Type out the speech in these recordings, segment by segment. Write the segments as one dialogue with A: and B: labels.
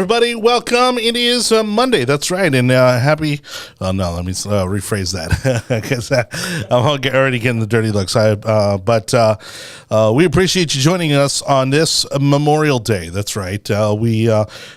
A: everybody. Welcome. It is Monday. That's right. And happy. Oh, no, let me rephrase that because I'm already getting the dirty looks. But we appreciate you joining us on this Memorial Day. That's right. We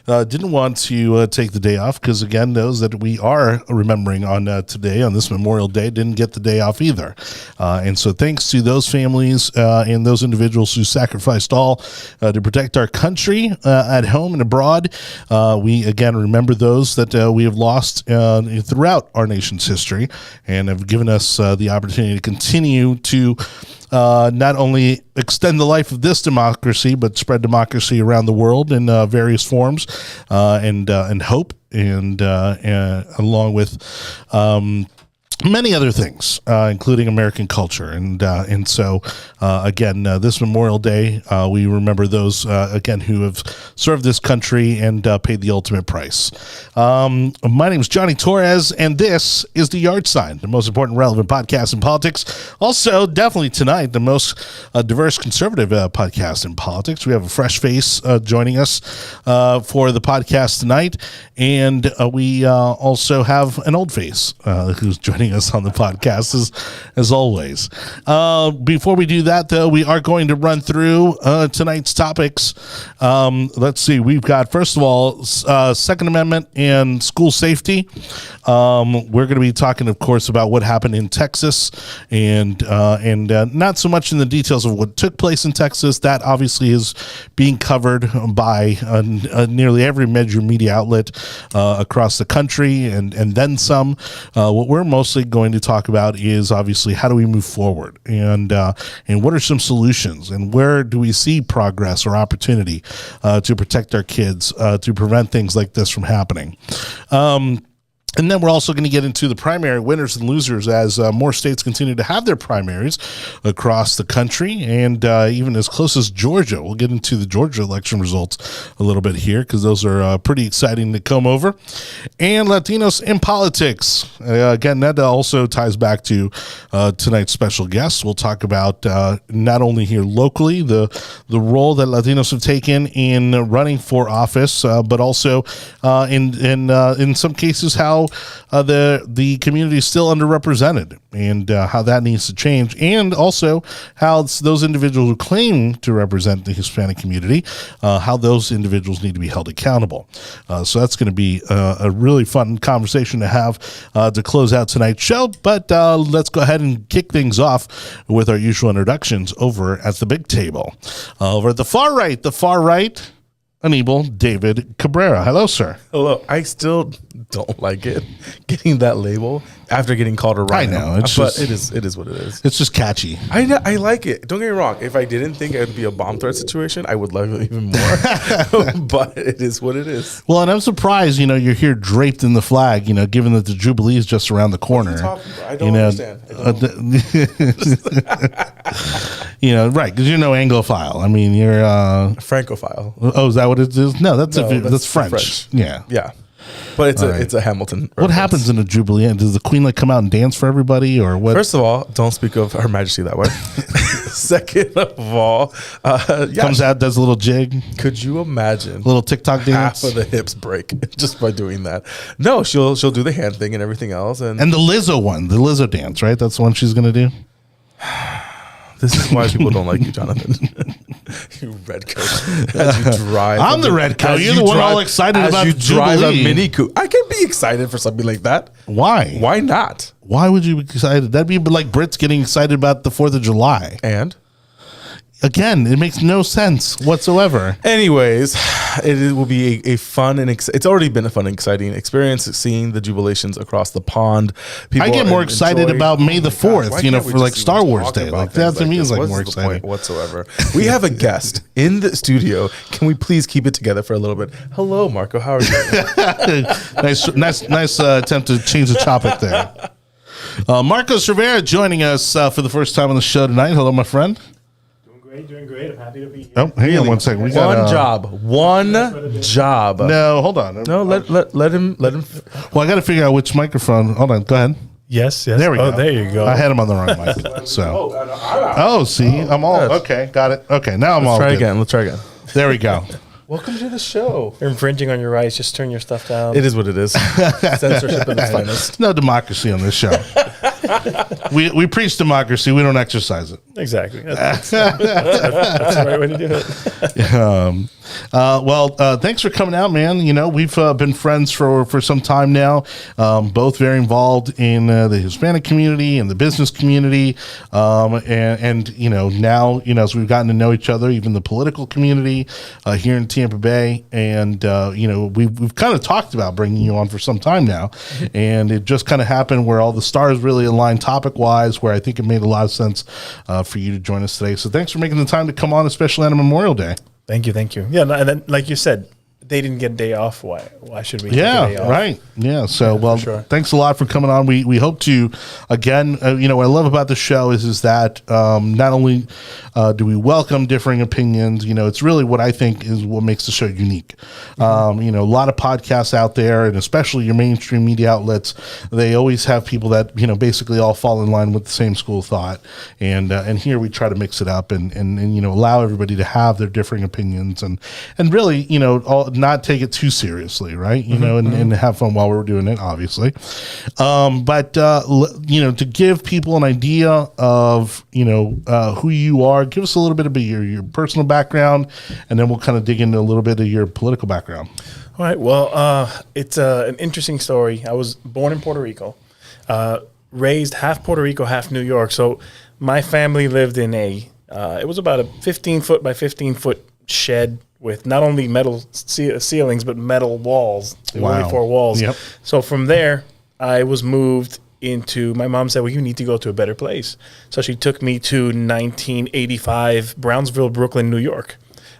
A: didn't want to take the day off because, again, those that we are remembering on today, on this Memorial Day, didn't get the day off either. And so thanks to those families and those individuals who sacrificed all to protect our country at home and abroad. We again remember those that we have lost throughout our nation's history and have given us the opportunity to continue to not only extend the life of this democracy, but spread democracy around the world in various forms and hope and along with many other things, including American culture. And so, again, this Memorial Day, we remember those, again, who have served this country and paid the ultimate price. My name is Jonny Torres, and this is The Yard Sign, the most important relevant podcast in politics. Also, definitely tonight, the most diverse conservative podcast in politics. We have a fresh face joining us for the podcast tonight, and we also have an old face who's joining us on the podcast as always. Before we do that, though, we are going to run through tonight's topics. Let's see. We've got, first of all, Second Amendment and school safety. We're going to be talking, of course, about what happened in Texas and not so much in the details of what took place in Texas. That obviously is being covered by nearly every major media outlet across the country and then some. What we're mostly going to talk about is obviously how do we move forward and what are some solutions and where do we see progress or opportunity to protect our kids, to prevent things like this from happening. And then we're also going to get into the primary winners and losers as more states continue to have their primaries across the country and even as close as Georgia. We'll get into the Georgia election results a little bit here because those are pretty exciting to come over. And Latinos in Politics. Again, that also ties back to tonight's special guest. We'll talk about not only here locally, the role that Latinos have taken in running for office, but also in some cases how the community is still underrepresented and how that needs to change, and also how those individuals who claim to represent the Hispanic community, how those individuals need to be held accountable. So that's going to be a really fun conversation to have to close out tonight's show. But let's go ahead and kick things off with our usual introductions over at the big table. Over at the far right, Anibal David Cabrera. Hello, sir.
B: Hello. I still don't like it, getting that label after getting called a rhino.
A: I know.
B: But it is what it is.
A: It's just catchy.
B: I know, I like it. Don't get me wrong. If I didn't think it would be a bomb threat situation, I would love it even more. But it is what it is.
A: Well, and I'm surprised, you're here draped in the flag, given that the Jubilee is just around the corner.
B: What are you talking about? I don't understand.
A: Right, because you're no Anglophile. I mean, you're
B: Francophile.
A: Oh, is that what it is? No, that's French.
B: Yeah. But it's a Hamilton reference.
A: What happens in a Jubilee? Does the Queen come out and dance for everybody, or what?
B: First of all, don't speak of Her Majesty that way. Second of all,
A: comes out, does a little jig.
B: Could you imagine
A: a little TikTok dance?
B: Half of the hips break just by doing that. No, she'll do the hand thing and everything else, and
A: the Lizzo dance, right? That's the one she's gonna do.
B: This is why people don't like you, Jonathan. You red coat. As you drive,
A: I'm the red coat. You're the one all excited about the Jubilee.
B: Drive a Mini Cooper. I can be excited for something like that.
A: Why?
B: Why not?
A: Why would you be excited? That'd be like Brits getting excited about the 4th of July.
B: And?
A: Again, it makes no sense whatsoever.
B: Anyways, it will be a fun and it's already been a fun and exciting experience seeing the jubilations across the pond.
A: People I get more excited about May the 4th, for like Star Wars Day. Like that to me is like more exciting
B: whatsoever. We have a guest in the studio. Can we please keep it together for a little bit? Hello, Marco. How are you?
A: nice attempt to change the topic there. Marcos Rivera joining us for the first time on the show tonight. Hello, my friend.
C: Doing great. I'm happy to be here.
A: Oh, hang on one second. We got
B: one job.
A: No, hold on.
B: No, let him.
A: Well, I got to figure out which microphone. Hold on. Go ahead.
C: Yes.
A: There we go.
C: There you go.
A: I had him on the wrong mic. So. See, I'm all okay. Got it. Okay, now I'm all.
B: Let's try again.
A: There we go.
B: Welcome to the show.
C: You're infringing on your rights. Just turn your stuff down.
B: It is what it is. Censorship at its finest.
A: No democracy on this show. we preach democracy. We don't exercise it.
C: Exactly. That's the right way to do it.
A: Thanks for coming out, man. You know, we've been friends for some time now, both very involved in the Hispanic community and the business community. And you know, now, you know, as we've gotten to know each other, even the political community here in Tampa Bay. And, you know, we've kind of talked about bringing you on for some time now. And it just kind of happened where all the stars really aligned topic wise, where I think it made a lot of sense for you to join us today. So thanks for making the time to come on, especially on Memorial Day.
C: Thank you. Yeah, and then, like you said, they didn't get a day off. Why should we?
A: Yeah,
C: take a day off?
A: right. Yeah. So, well,
C: sure.
A: Thanks a lot for coming on. We hope to, again, you know, what I love about the show is that not only do we welcome differing opinions, you know, it's really what I think is what makes the show unique. You know, a lot of podcasts out there, and especially your mainstream media outlets, they always have people that, you know, basically all fall in line with the same school of thought. And here we try to mix it up and you know, allow everybody to have their differing opinions and really, you know, not take it too seriously, right? You know, and have fun while we're doing it, obviously. But you know, to give people an idea of, you know, who you are, give us a little bit of your personal background, and then we'll kind of dig into a little bit of your political background.
C: All right. Well, it's an interesting story. I was born in Puerto Rico, raised half Puerto Rico, half New York. So my family lived in it was about a 15-foot by 15-foot shed with not only metal ceilings, but metal walls.
A: Wow.
C: Only 4 walls.
A: Yep.
C: So from there, I was moved into, my mom said, well, you need to go to a better place. So she took me to 1985 Brownsville, Brooklyn, New York.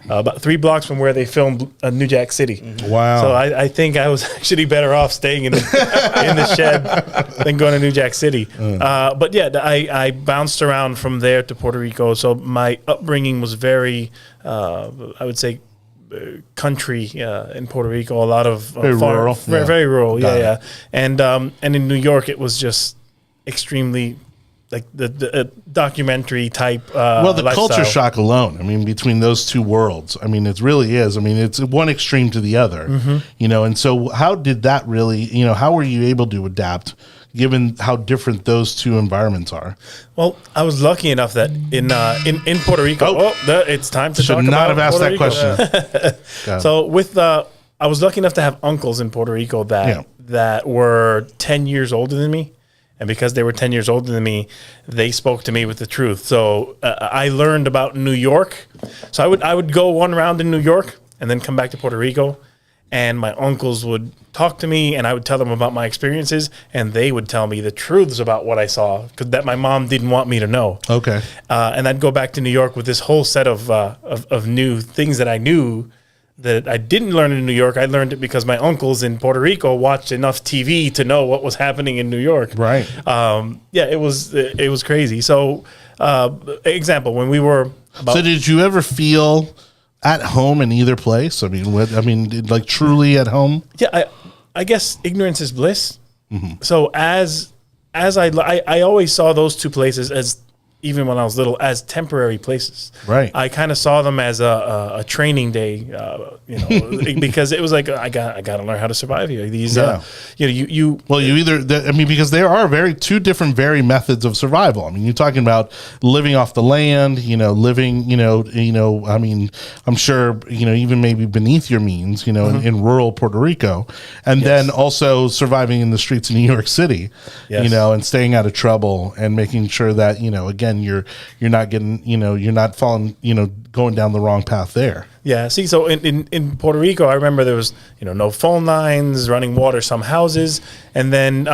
C: About 3 blocks from where they filmed New Jack City.
A: Wow.
C: So I think I was actually better off staying in the shed than going to New Jack City. But yeah, I bounced around from there to Puerto Rico. So my upbringing was very, I would say, country in Puerto Rico. A lot of
A: very rural.
C: Very rural.
A: Got
C: Yeah. And in New York, it was just extremely like the documentary type.
A: Well, the
C: lifestyle.
A: culture shock alone. I mean, between those two worlds, I mean, it really is. I mean, it's one extreme to the other, you know. And so, how did that really, you know, how were you able to adapt, given how different those two environments are?
C: Well, I was lucky enough that in Puerto Rico. It's time to talk about.
A: Should not have asked
C: Puerto
A: that
C: Rico.
A: question.
C: So I was lucky enough to have uncles in Puerto Rico that were 10 years older than me. And because they were 10 years older than me, they spoke to me with the truth. So I learned about New York. So I would go one round in New York and then come back to Puerto Rico. And my uncles would talk to me, and I would tell them about my experiences, and they would tell me the truths about what I saw, because that my mom didn't want me to know.
A: Okay.
C: And I'd go back to New York with this whole set of new things that I knew that I didn't learn in New York. I learned it because my uncles in Puerto Rico watched enough TV to know what was happening in New York.
A: Right.
C: It was crazy. So, example, when we were
A: So, did you ever feel at home in either place? I mean, like truly at home?
C: Yeah, I guess ignorance is bliss. So as I always saw those two places as, even when I was little, as temporary places.
A: Right.
C: I kind of saw them as a training day, you know, because it was like I got to learn how to survive here. These, you
A: because there are two different methods of survival. I mean, you're talking about living off the land, you know, living, I mean, I'm sure, you know, even maybe beneath your means, you know, in rural Puerto Rico, and then also surviving in the streets of New York City, you know, and staying out of trouble and making sure that, you know, again, you're not getting, you know, you're not falling, you know, going down the wrong path there.
C: Yeah. See, so in Puerto Rico, I remember there was, you know, no phone lines, running water, some houses. And then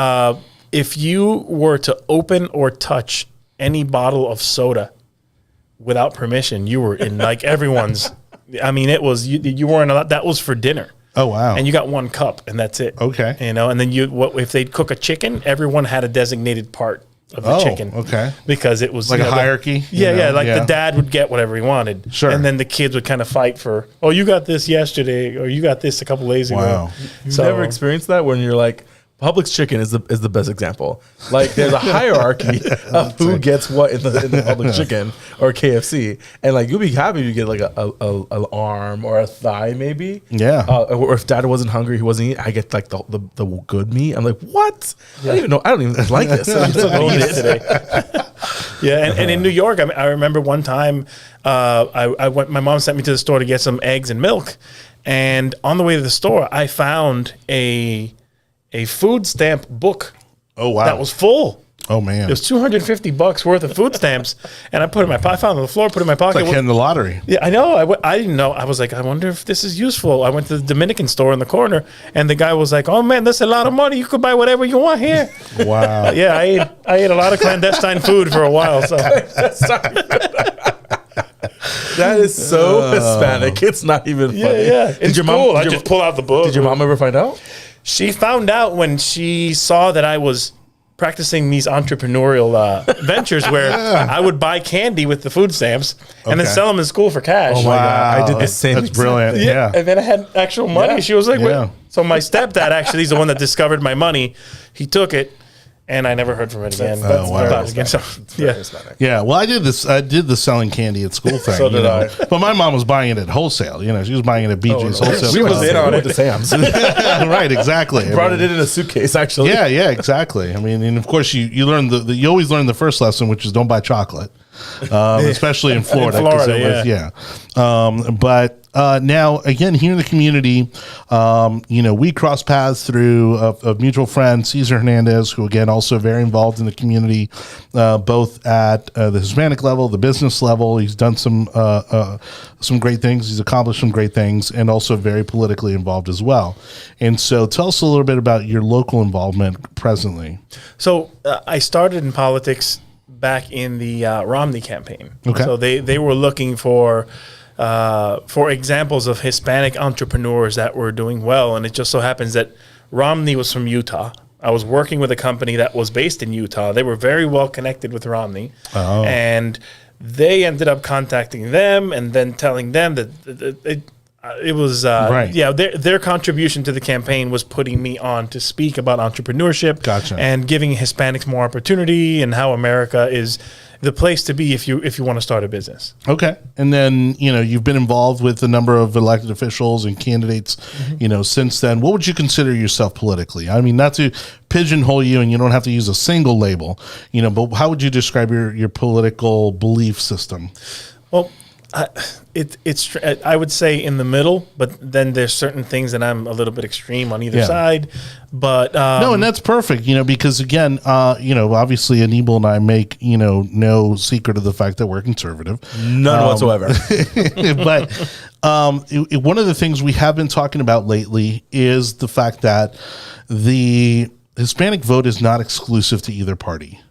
C: if you were to open or touch any bottle of soda without permission, you were in like everyone's, I mean, it was, you weren't allowed, that was for dinner.
A: Oh, wow.
C: And you got 1 cup and that's it.
A: Okay.
C: You know, and then if they'd cook a chicken, everyone had a designated part of the chicken.
A: Okay.
C: Because it was
A: like a hierarchy.
C: The dad would get whatever he wanted.
A: Sure.
C: And then the kids would kind of fight for, you got this yesterday, or you got this a couple days ago.
A: Wow.
B: You've never experienced that when you're like Publix chicken is the best example. Like there's a hierarchy of who gets what in the Publix chicken or KFC, and like you'll be happy to get like a arm or a thigh maybe.
A: Yeah.
B: Or if Dad wasn't hungry, he wasn't eating, I get like the good meat. I'm like, what? I don't even like this. I'm still gonna eat it today.
C: Yeah, and in New York, I remember one time I went. My mom sent me to the store to get some eggs and milk, and on the way to the store, I found a food stamp book.
A: Oh wow,
C: that was full.
A: Oh man,
C: it was $250 worth of food stamps, and I put it in my pocket. I found it on the floor, put it in my pocket.
A: It's like hitting the lottery.
C: Yeah, I know. I didn't know. I was like, I wonder if this is useful. I went to the Dominican store in the corner, and the guy was like, "Oh man, that's a lot of money. You could buy whatever you want here."
A: Wow.
C: Yeah, I ate a lot of clandestine food for a while. So.
B: That is so Hispanic. It's not even funny.
C: Yeah. It's cool. I just pull out the book.
B: Did your mom ever find out?
C: She found out when she saw that I was practicing these entrepreneurial ventures where I would buy candy with the food stamps and then sell them in school for cash.
B: Oh my God. I did the same.
A: That's brilliant. Yeah.
C: And then I had actual money.
B: Yeah.
C: She was like,
A: Yeah.
C: Wait. So my stepdad actually is the one that discovered my money. He took it. And I never heard from it again.
A: Wow. Yeah, well, I did the selling candy at school thing.
C: So did I.
A: But my mom was buying it at wholesale. You know, she was buying it at BJ's wholesale.
B: We was in on it. To Sam's.
A: Right, exactly.
B: Brought it in a suitcase, actually.
A: Yeah, exactly. I mean, and of course, you learn you always learn the first lesson, which is don't buy chocolate, especially in Florida. But now, again, here in the community, we cross paths through a mutual friend, Cesar Hernandez, who, again, also very involved in the community, both at the Hispanic level, the business level. He's done some great things. He's accomplished some great things, and also very politically involved as well. And so tell us a little bit about your local involvement presently.
C: So I started in politics back in the Romney campaign.
A: Okay.
C: So they were looking for examples of Hispanic entrepreneurs that were doing well. And it just so happens that Romney was from Utah. I was working with a company that was based in Utah. They were very well connected with Romney. Oh. And they ended up contacting them and then telling them that it was
A: right.
C: Yeah, their contribution to the campaign was putting me on to speak about entrepreneurship.
A: Gotcha.
C: And giving Hispanics more opportunity and how America is the place to be if you want to start a business.
A: Okay. And then, you've been involved with a number of elected officials and candidates, since then. What would you consider yourself politically? I mean, not to pigeonhole you, and you don't have to use a single label, but how would you describe your political belief system?
C: Well, I would say in the middle, but then there's certain things that I'm a little bit extreme on either side. But
A: no, and that's perfect, because again, obviously Anibal and I make no secret of the fact that we're conservative,
B: none whatsoever.
A: But one of the things we have been talking about lately is the fact that the Hispanic vote is not exclusive to either party.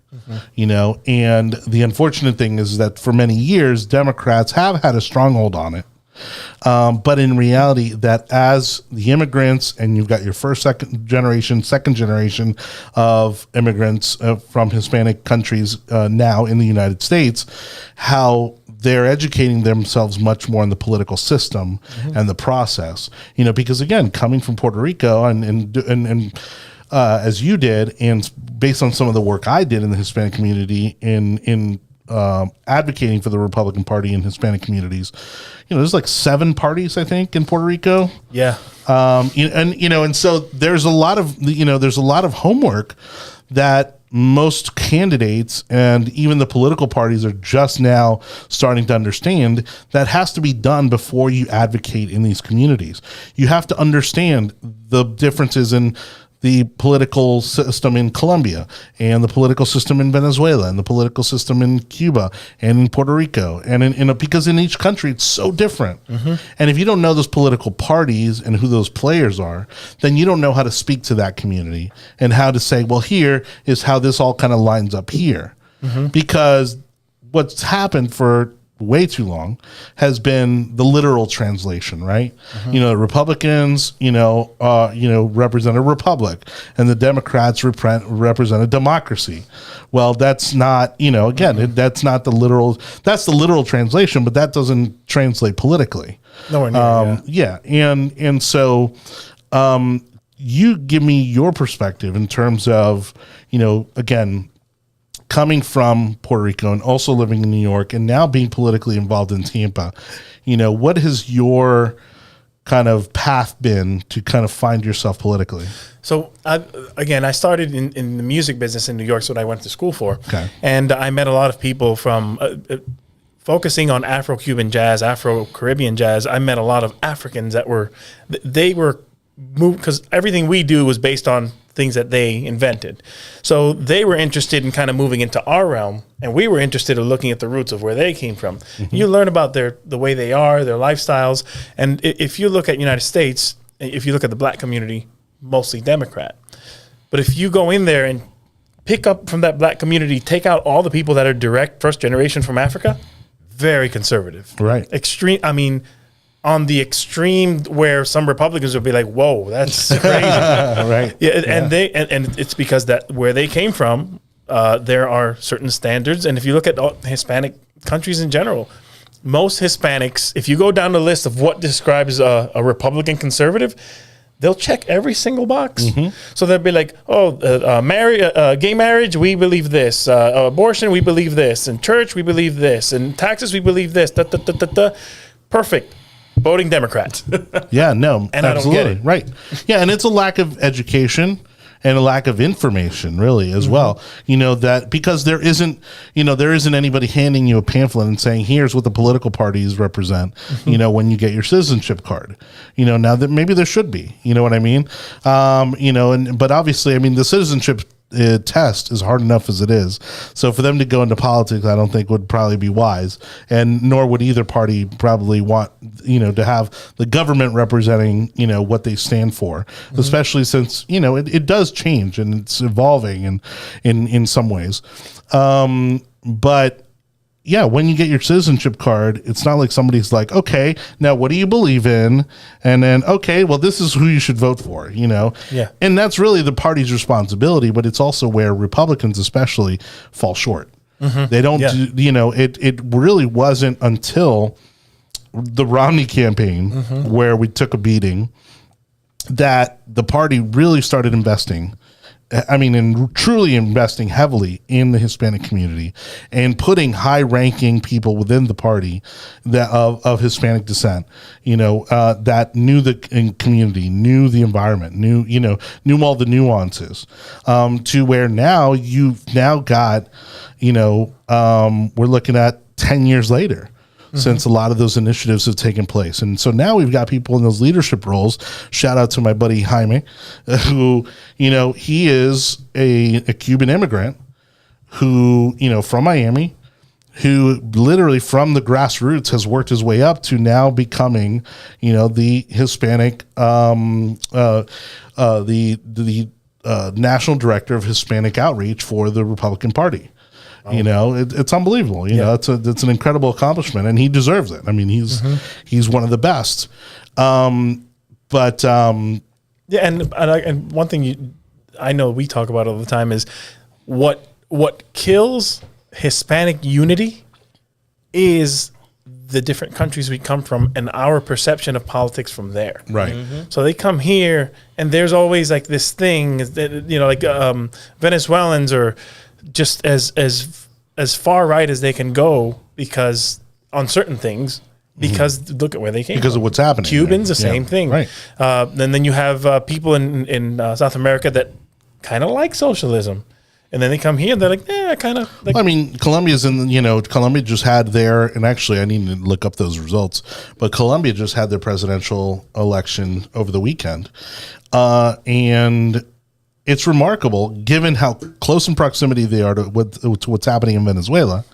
A: And the unfortunate thing is that for many years, Democrats have had a stronghold on it. But in reality, that as the immigrants, and you've got your second generation of immigrants from Hispanic countries now in the United States, how they're educating themselves much more in the political system and the process, because again, coming from Puerto Rico and as you did, and based on some of the work I did in the Hispanic community in advocating for the Republican Party in Hispanic communities, there's like 7 parties, I think, in Puerto Rico.
C: Yeah.
A: And so there's a lot of homework that most candidates and even the political parties are just now starting to understand that has to be done before you advocate in these communities. You have to understand the differences in the political system in Colombia and the political system in Venezuela and the political system in Cuba and in Puerto Rico. And because in each country, it's so different. And if you don't know those political parties and who those players are, then you don't know how to speak to that community and how to say, well, here is how this all kind of lines up here. Because what's happened for way too long has been the literal translation, right? Republicans, represent a republic, and the Democrats represent a democracy. Well, that's not, that's not the literal. That's the literal translation, but that doesn't translate politically.
C: Nowhere near.
A: And so, you give me your perspective in terms of, again, coming from Puerto Rico and also living in New York and now being politically involved in Tampa. What has your kind of path been to kind of find yourself politically?
C: So, I started in the music business in New York. So what I went to school for.
A: Okay.
C: And I met a lot of people from focusing on Afro-Cuban jazz, Afro-Caribbean jazz. I met a lot of Africans that were moved, because everything we do was based on things that they invented. So they were interested in kind of moving into our realm, and we were interested in looking at the roots of where they came from. Mm-hmm. You learn about the way they are, their lifestyles. And if you look at United States, if you look at the black community, mostly Democrat. But if you go in there and pick up from that black community, take out all the people that are direct first generation from Africa, very conservative.
A: Right.
C: Extreme. I mean, on the extreme where some Republicans would be like, whoa, that's crazy.
A: Right.
C: Yeah, and it's because that where they came from, there are certain standards. And if you look at Hispanic countries in general, most Hispanics, if you go down the list of what describes a Republican conservative, they'll check every single box. Mm-hmm. So they'll be like, gay marriage, we believe this. Abortion, we believe this. And church, we believe this. And taxes, we believe this. Perfect. Voting Democrat.
A: Yeah, no,
C: and
A: absolutely.
C: I don't get it.
A: Right. Yeah, and it's a lack of education and a lack of information, really, as well. That because there isn't anybody handing you a pamphlet and saying, here's what the political parties represent, when you get your citizenship card. Now that maybe there should be, you know what I mean? But obviously, I mean, the citizenship test is hard enough as it is. So for them to go into politics, I don't think would probably be wise, and nor would either party probably want, to have the government representing, what they stand for, especially since, it does change and it's evolving and in some ways. But yeah, when you get your citizenship card, it's not like somebody's like, okay, now what do you believe in? And then, okay, well, this is who you should vote for,
C: Yeah.
A: And that's really the party's responsibility, but it's also where Republicans especially fall short. Mm-hmm. They don't, it really wasn't until the Romney campaign where we took a beating that the party really started investing. I mean, and truly investing heavily in the Hispanic community and putting high-ranking people within the party that of Hispanic descent, that knew the community, knew the environment, knew all the nuances, to where now you've got, we're looking at 10 years later. Since a lot of those initiatives have taken place. And so now we've got people in those leadership roles. Shout out to my buddy Jaime, who, he is a Cuban immigrant who, from Miami, who literally from the grassroots has worked his way up to now becoming, the Hispanic, the national director of Hispanic outreach for the Republican Party. It's unbelievable. It's an incredible accomplishment, and he deserves it. I mean, he's one of the best. And
C: one thing I know we talk about all the time is what kills Hispanic unity is the different countries we come from and our perception of politics from there.
A: Right.
C: So they come here, and there's always like this thing that Venezuelans are just as far right as they can go because on certain things, because look at where they came
A: because
C: from.
A: of what's happening.
C: Cubans, the same thing.
A: Right.
C: And then you have people in South America that kind of like socialism. And then they come here and they're like, I kind of like.
A: I mean, Colombia's Colombia just had and actually I need to look up those results, but Colombia just had their presidential election over the weekend. And it's remarkable given how close in proximity they are to what's happening in Venezuela.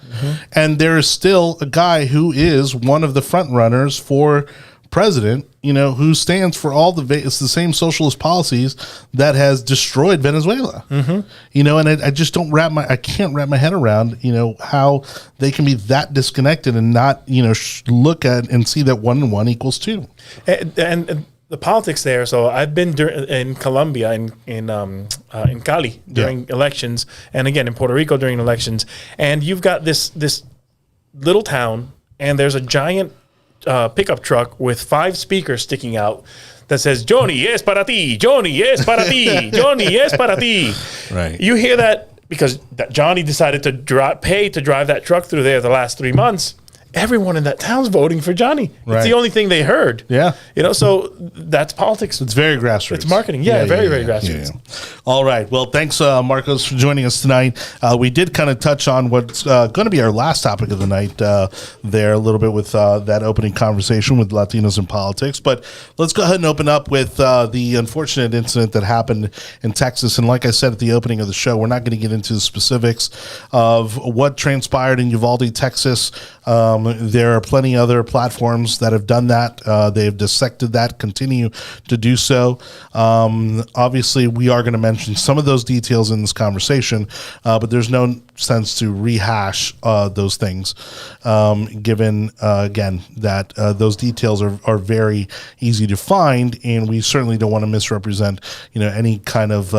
A: And there is still a guy who is one of the front runners for president, who stands for it's the same socialist policies that has destroyed Venezuela. And I just I can't wrap my head around, how they can be that disconnected and not, look at and see that 1 and 1 equals 2.
C: And the politics there. So I've been in Colombia, in Cali during elections, and again in Puerto Rico during elections. And you've got this little town, and there's a giant pickup truck with 5 speakers sticking out that says, Jonny es para ti, Jonny es para ti, Jonny es para ti.
A: Right.
C: You hear that because Jonny decided to pay to drive that truck through there the last 3 months. Everyone in that town's voting for Jonny.
A: Right.
C: It's the only thing they heard.
A: Yeah.
C: So that's politics.
A: It's very grassroots.
C: It's marketing. Yeah, very grassroots.
A: Yeah. All right. Well, thanks, Marcos, for joining us tonight. We did kind of touch on what's going to be our last topic of the night there a little bit with that opening conversation with Latinos in Politics. But let's go ahead and open up with the unfortunate incident that happened in Texas. And like I said at the opening of the show, we're not going to get into the specifics of what transpired in Uvalde, Texas. There are plenty other platforms that have done that. They've dissected that, continue to do so. Obviously, we are going to mention some of those details in this conversation, but there's no sense to rehash those things, given, again, that those details are very easy to find, and we certainly don't want to misrepresent any kind of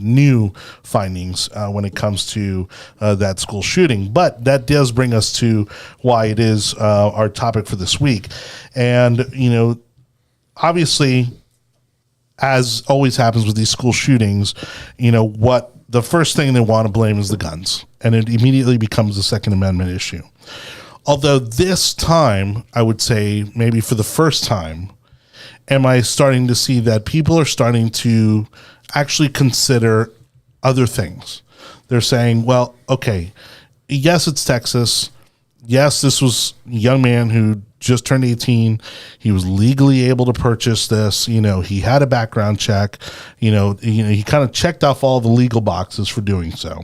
A: new findings when it comes to that school shooting. But that does bring us to why it is our topic for this week. And, obviously, as always happens with these school shootings, what the first thing they want to blame is the guns. And it immediately becomes a Second Amendment issue. Although this time, I would say maybe for the first time, am I starting to see that people are starting to actually consider other things. They're saying, well, okay, yes, it's Texas. Yes, this was a young man who just turned 18. He was legally able to purchase this. He had a background check. He kind of checked off all the legal boxes for doing so.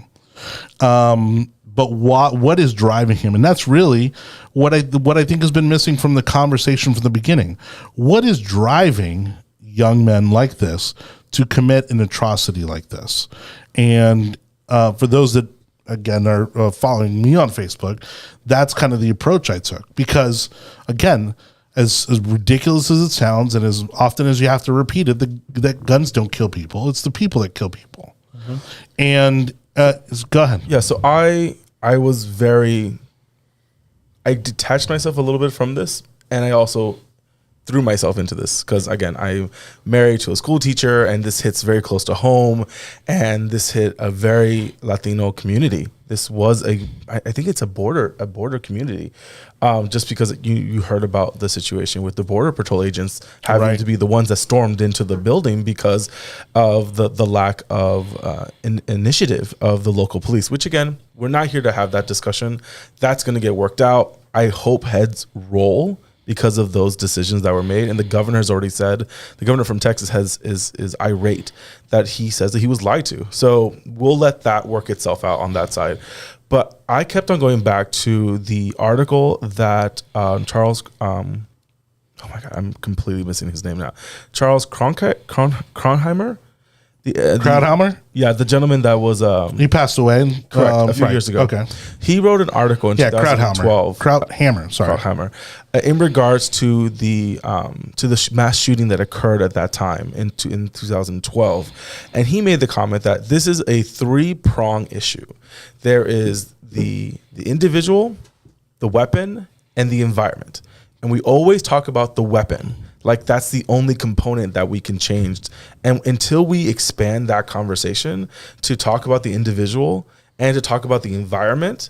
A: But what is driving him? And that's really what I think has been missing from the conversation from the beginning. What is driving young men like this to commit an atrocity like this? And for those that, again, are following me on Facebook, that's kind of the approach I took. Because, again, as ridiculous as it sounds and as often as you have to repeat it, that guns don't kill people. It's the people that kill people. Mm-hmm. And go ahead.
B: Yeah, so I detached myself a little bit from this, and I also threw myself into this because, again, I'm married to a school teacher, and this hits very close to home, and this hit a very Latino community. This was I think it's a border community, just because you heard about the situation with the Border Patrol agents having to be the ones that stormed into the building because of the lack of initiative of the local police, which, again, we're not here to have that discussion. That's going to get worked out. I hope heads roll because of those decisions that were made. And the governor has already said, the governor from Texas is irate that he says that he was lied to. So we'll let that work itself out on that side. But I kept on going back to the article that Charles, oh my God, I'm completely missing his name now. Charles Kronheimer?
A: Krauthammer?
B: Yeah, the gentleman that was...
A: he passed away.
B: Correct, a few years ago.
A: Okay.
B: He wrote an article in 2012.
A: Krauthammer,
B: in regards to the mass shooting that occurred at that time in 2012. And he made the comment that this is a three-prong issue. There is the individual, the weapon, and the environment. And we always talk about the weapon. Like, that's the only component that we can change. And until we expand that conversation to talk about the individual and to talk about the environment,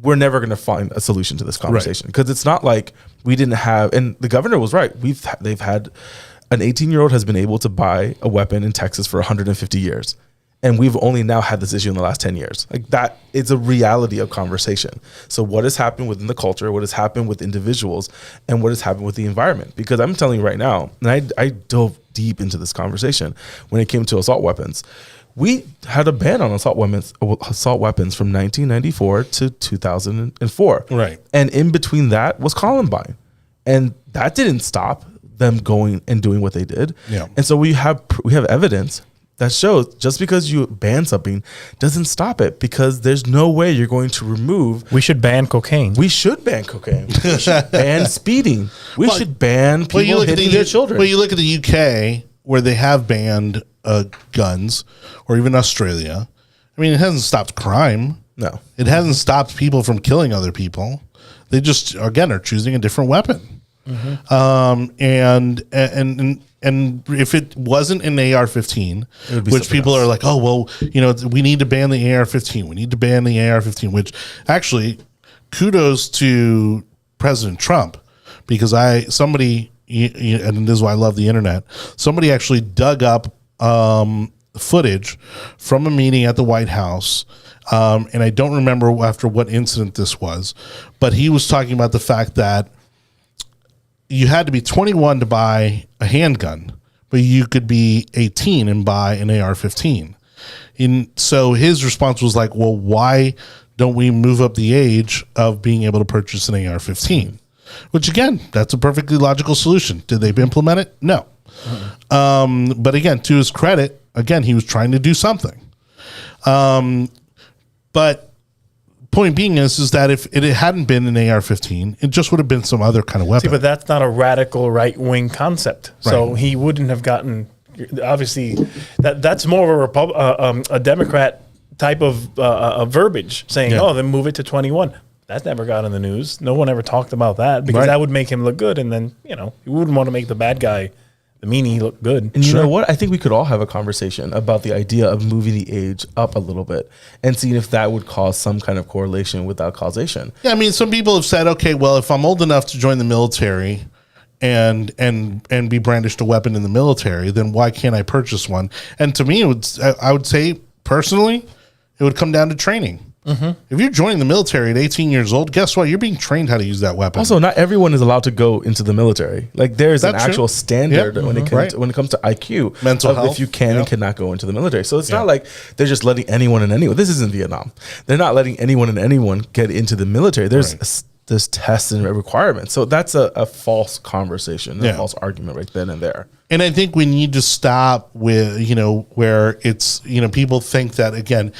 B: we're never going to find a solution to this conversation. Because it's not like we didn't have, and the governor was right. They've had an 18-year-old has been able to buy a weapon in Texas for 150 years. And we've only now had this issue in the last 10 years. Like, that is a reality of conversation. So what has happened within the culture, what has happened with individuals, and what has happened with the environment? Because I'm telling you right now, and I dove deep into this conversation when it came to assault weapons. We had a ban on assault weapons from 1994 to 2004.
A: Right.
B: And in between that was Columbine. And that didn't stop them going and doing what they did.
A: Yeah.
B: And so we have evidence that shows just because you ban something doesn't stop it, because there's no way you're going to remove.
C: We should ban cocaine.
B: We should ban cocaine. We should ban speeding. We should ban people hitting their children.
A: Well, you look at the UK where they have banned guns, or even Australia. I mean, it hasn't stopped crime.
B: No.
A: It hasn't stopped people from killing other people. They just, again, are choosing a different weapon. And if it wasn't an AR-15, which people
B: else.
A: are like, oh well, we need to ban the AR-15. We need to ban the AR-15. Which actually, kudos to President Trump, because somebody, and this is why I love the internet. Somebody actually dug up footage from a meeting at the White House. And I don't remember after what incident this was, but he was talking about the fact that you had to be 21 to buy a handgun, but you could be 18 and buy an AR-15. And so his response was like, well, why don't we move up the age of being able to purchase an AR-15? Which, again, that's a perfectly logical solution. Did they implement it? No. But again, to his credit, again, he was trying to do something. But point being is that if it hadn't been an AR-15, it just would have been some other kind of weapon.
C: See, but that's not a radical right-wing concept. So he wouldn't have gotten, obviously, that's more of a Democrat type of verbiage saying, oh, then move it to 21. That never got in the news. No one ever talked about that because that would make him look good. And then, you wouldn't want to make the bad guy, the meanie, look good.
B: And you know what? I think we could all have a conversation about the idea of moving the age up a little bit and seeing if that would cause some kind of correlation without causation.
A: Yeah, I mean, some people have said, okay, well, if I'm old enough to join the military and be brandished a weapon in the military, then why can't I purchase one? And to me, I would say personally, it would come down to training. If you're joining the military at 18 years old, guess what? You're being trained how to use that weapon.
B: Also, not everyone is allowed to go into the military. Like there's an actual standard when it comes to IQ,
A: mental health,
B: if you can and cannot go into the military. So it's not like they're just letting anyone and anyone. This isn't Vietnam. They're not letting anyone and anyone get into the military. There's tests and requirements. So that's a false conversation, a false argument right then and there.
A: And I think we need to stop with, where it's, people think that, again,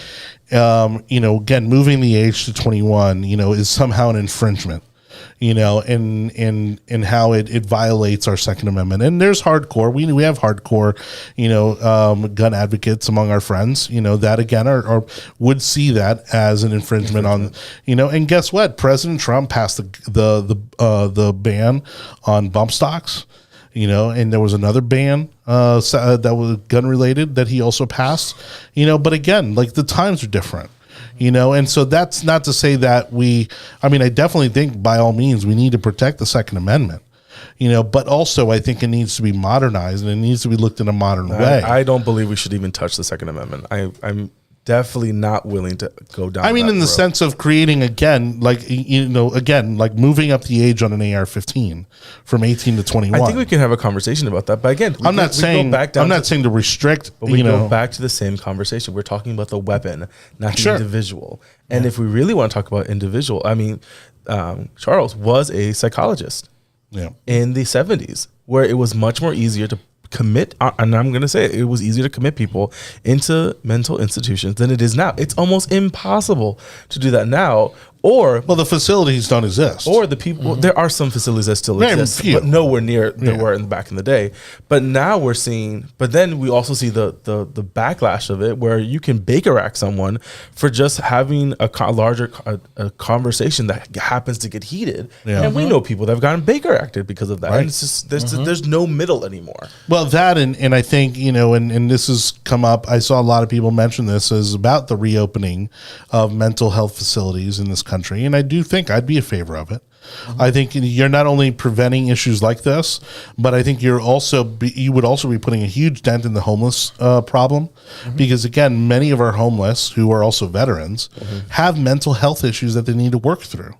A: moving the age to 21, is somehow an infringement, and how it violates our Second Amendment. And there's hardcore, we have hardcore, gun advocates among our friends, that again are would see that as an infringement on, and guess what? President Trump passed the ban on bump stocks. And there was another ban that was gun related that he also passed, but again, like the times are different, and so that's not to say that I definitely think by all means we need to protect the Second Amendment, but also I think it needs to be modernized and it needs to be looked in a modern way.
B: I don't believe we should even touch the Second Amendment. I'm definitely not willing to go down.
A: In the sense of creating again, moving up the age on an AR-15 from 18 to 21.
B: I think we can have a conversation about that. But again,
A: I'm not saying to restrict.
B: But we go back to the same conversation. We're talking about the weapon, not the individual. And if we really want to talk about individual, Charles was a psychologist in the 70s, where it was much more easier to commit, and I'm going to say it was easier to commit people into mental institutions than it is now. It's almost impossible to do that now. Or
A: the facilities don't exist.
B: Or the people. Well, there are some facilities that still exist, but nowhere near they were back in the day. But now we're seeing. But then we also see the backlash of it, where you can Baker Act someone for just having a larger conversation that happens to get heated, and we know people that have gotten Baker Acted because of that. And it's just there's no middle anymore.
A: Well, that and I think and this has come up. I saw a lot of people mention this is about the reopening of mental health facilities in this country. And I do think I'd be in favor of it. I think you're not only preventing issues like this, but I think you would also be putting a huge dent in the homeless problem, because again, many of our homeless who are also veterans have mental health issues that they need to work through.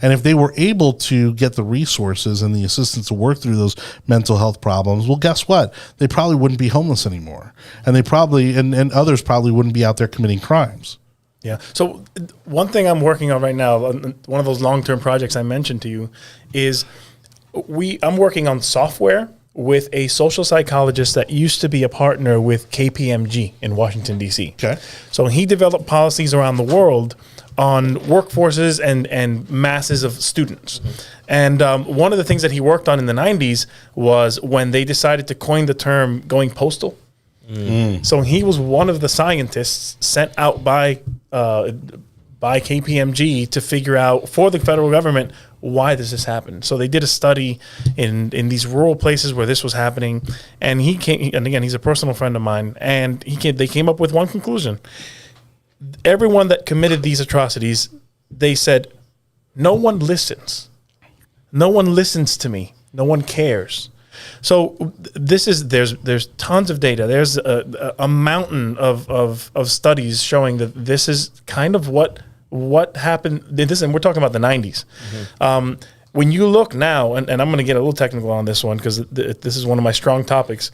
A: And if they were able to get the resources and the assistance to work through those mental health problems, well, guess what? They probably wouldn't be homeless anymore, and they probably and others probably wouldn't be out there committing crimes.
C: Yeah. So one thing I'm working on right now, one of those long-term projects I mentioned to you, is I'm working on software with a social psychologist that used to be a partner with KPMG in Washington, D.C.
A: Okay.
C: So he developed policies around the world on workforces and masses of students. And one of the things that he worked on in the 90s was when they decided to coin the term going postal. So he was one of the scientists sent out by KPMG to figure out for the federal government why does this happen? So they did a study in these rural places where this was happening, and and again, he's a personal friend of mine, and they came up with one conclusion. Everyone that committed these atrocities, they said, no one listens. No one listens to me. No one cares. So there's tons of data. There's a mountain of studies showing that this is kind of what happened. And we're talking about the 90s. Mm-hmm. When you look now, and I'm going to get a little technical on this one because this is one of my strong topics.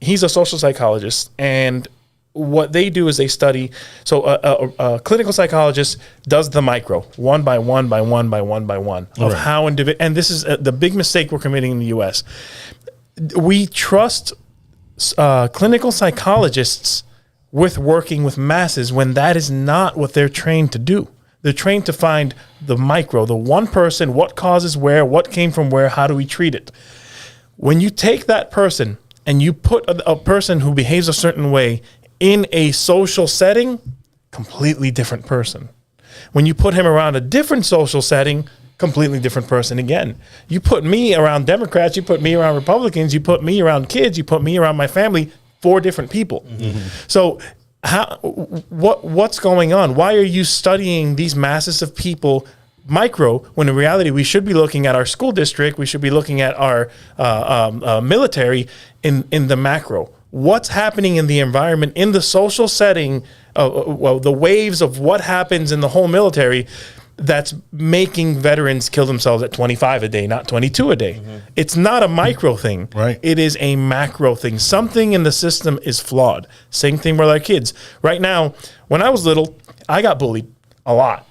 C: He's a social psychologist, and what they do is they study. So a clinical psychologist does the micro, one by one by one by one by one of how and this is the big mistake we're committing in the U.S. We trust clinical psychologists with working with masses when that is not what they're trained to do. They're trained to find the micro, the one person, what causes where, what came from where, how do we treat it? When you take that person and you put a person who behaves a certain way in a social setting, completely different person. When you put him around a different social setting, completely different person again. You put me around Democrats, you put me around Republicans, you put me around kids, you put me around my family, 4 different people. Mm-hmm. So what's going on? Why are you studying these masses of people micro when in reality we should be looking at our school district, we should be looking at our military in the macro? What's happening in the environment, in the social setting, the waves of what happens in the whole military that's making veterans kill themselves at 25 a day, not 22 a day. Mm-hmm. It's not a micro thing.
A: Right.
C: It is a macro thing. Something in the system is flawed. Same thing with our kids. Right now, when I was little, I got bullied a lot.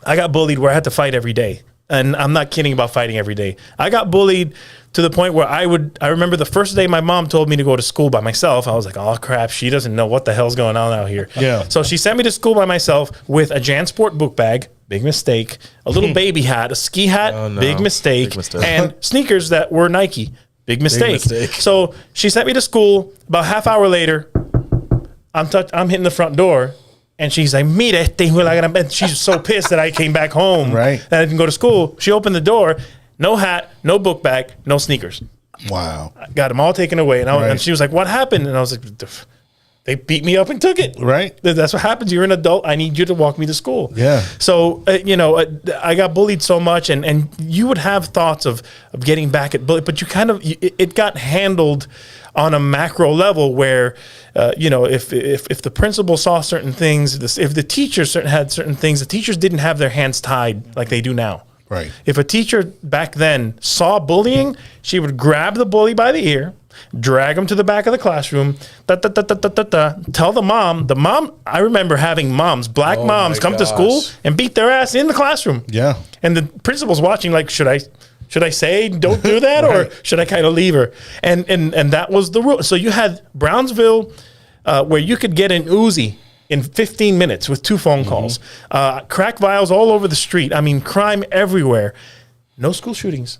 C: I got bullied where I had to fight every day. And I'm not kidding about fighting every day. I got bullied to the point where I remember the first day my mom told me to go to school by myself. I was like, oh crap, she doesn't know what the hell's going on out here.
A: Yeah.
C: So she sent me to school by myself with a JanSport book bag, big mistake, a little baby hat, a ski hat, big mistake, and sneakers that were Nike, big mistake. So she sent me to school. About half hour later, I'm hitting the front door. And she's like, and she's so pissed that I came back home,
A: right?
C: That I didn't go to school. She opened the door, no hat, no book bag, no sneakers.
A: Wow.
C: I got them all taken away. And she was like, what happened? And I was like, they beat me up and took it.
A: Right.
C: That's what happens. You're an adult. I need you to walk me to school.
A: Yeah.
C: So, I got bullied so much, and you would have thoughts of getting back at bully, but it got handled on a macro level where, if the principal saw certain things, if the teachers had certain things, the teachers didn't have their hands tied like they do now.
A: Right.
C: If a teacher back then saw bullying, she would grab the bully by the ear, drag him to the back of the classroom, tell the mom, I remember having black moms come to school and beat their ass in the classroom.
A: Yeah.
C: And the principal's watching like, should I say don't do that right. Or should I kind of leave her? And that was the rule. So you had Brownsville where you could get an Uzi in 15 minutes with 2 phone calls. Crack vials all over the street. I mean, crime everywhere. No school shootings.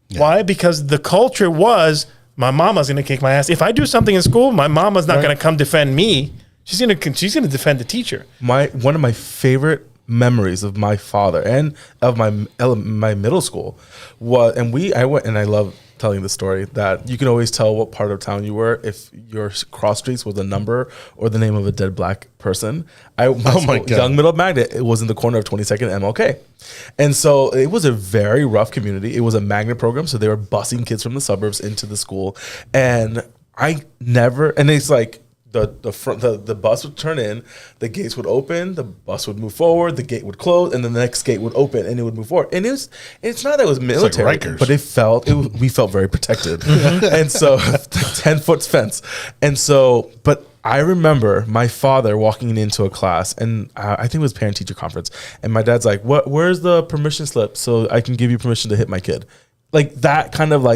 C: Yeah. Why? Because the culture was, my mama's going to kick my ass. If I do something in school, my mama's not going to come defend me. She's going to defend the teacher.
B: One of my favorite memories of my father and of my middle school was, I went, and I love telling the story, that you can always tell what part of town you were if your cross streets was a number or the name of a dead black person. My God. Young Middle Magnet, it was in the corner of 22nd and MLK. And so it was a very rough community. It was a magnet program, so they were busing kids from the suburbs into the school. And it's like, the bus would turn in, the gates would open, the bus would move forward, the gate would close, and then the next gate would open and it would move forward. And it's not that it was military, but we felt very protected. And so 10-foot fence. And so, but I remember my father walking into a class, and I think it was parent teacher conference, and my dad's like, where's the permission slip so I can give you permission to hit my kid? Like that kind of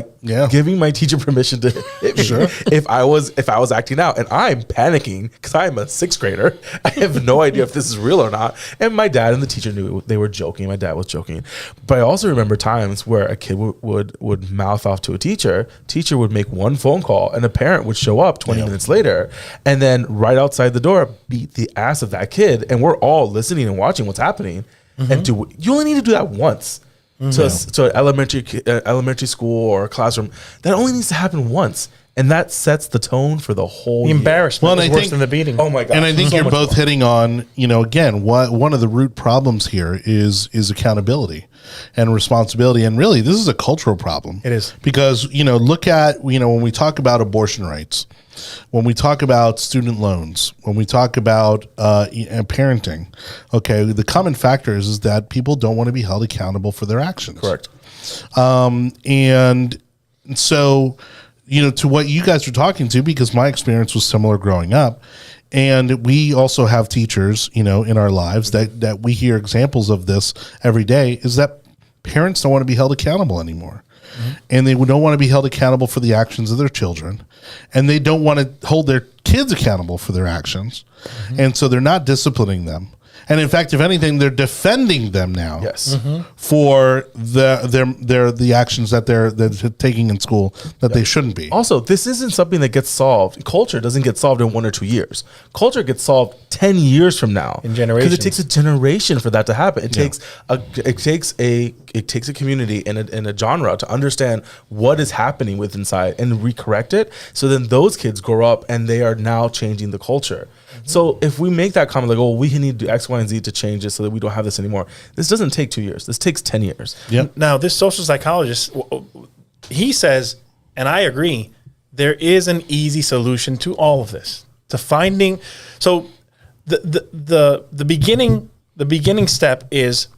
B: giving my teacher permission to hit me if I was acting out, and I'm panicking because I'm a 6th grader. I have no idea if this is real or not. And my dad and the teacher knew they were joking. My dad was joking, but I also remember times where a kid would mouth off to a teacher. Teacher would make one phone call, and a parent would show up 20 minutes later, and then right outside the door beat the ass of that kid. And we're all listening and watching what's happening. Mm-hmm. And you only need to do that once. to elementary school or a classroom, that only needs to happen once. And that sets the tone for the whole year.
C: Embarrassment is worse than the beating.
B: Oh my God.
A: And I think you're both hitting on, again, one of the root problems here is accountability and responsibility. And really, this is a cultural problem.
C: It is.
A: Because, look at, when we talk about abortion rights, when we talk about student loans, when we talk about parenting, okay, the common factor is that people don't want to be held accountable for their actions.
B: Correct.
A: And so, to what you guys are talking to, because my experience was similar growing up. And we also have teachers, in our lives that we hear examples of this every day, is that parents don't want to be held accountable anymore. And they don't want to be held accountable for the actions of their children. And they don't want to hold their kids accountable for their actions. And so they're not disciplining them. And in fact, if anything, they're defending them now.
B: Yes.
A: For the actions that they're taking in school that they shouldn't be.
B: Also, this isn't something that gets solved. Culture doesn't get solved in 1 or 2 years. Culture gets solved 10 years from now.
C: In generations.
B: Because it takes a generation for that to happen. It takes a community and a genre to understand what is happening with inside and recorrect it. So then those kids grow up and they are now changing the culture. So if we make that comment like, oh, we need to do X, Y, and Z to change this so that we don't have this anymore, this doesn't take 2 years. This takes 10 years.
A: Yep.
C: Now, this social psychologist, he says, and I agree, there is an easy solution to all of this. To finding, so the beginning step is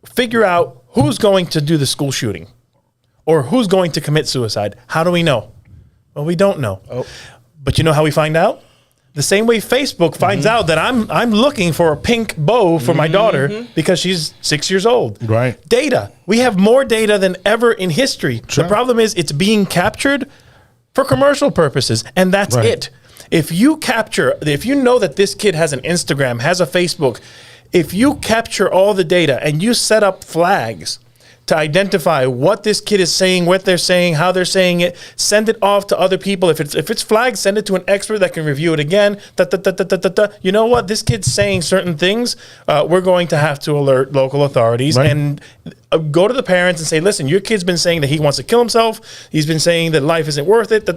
C: figure out who's going to do the school shooting or who's going to commit suicide. How do we know? Well, we don't know.
B: Oh.
C: But you know how we find out? The same way Facebook finds out that I'm looking for a pink bow for my daughter because she's 6 years old.
A: Right.
C: Data. We have more data than ever in history.
A: Sure.
C: The problem is it's being captured for commercial purposes, and that's it. If you know that this kid has an Instagram, has a Facebook, if you capture all the data and you set up flags to identify what this kid is saying, what they're saying, how they're saying it, send it off to other people. If it's flagged, send it to an expert that can review it again. You know what? This kid's saying certain things. We're going to have to alert local authorities and go to the parents and say, listen, your kid's been saying that he wants to kill himself. He's been saying that life isn't worth it.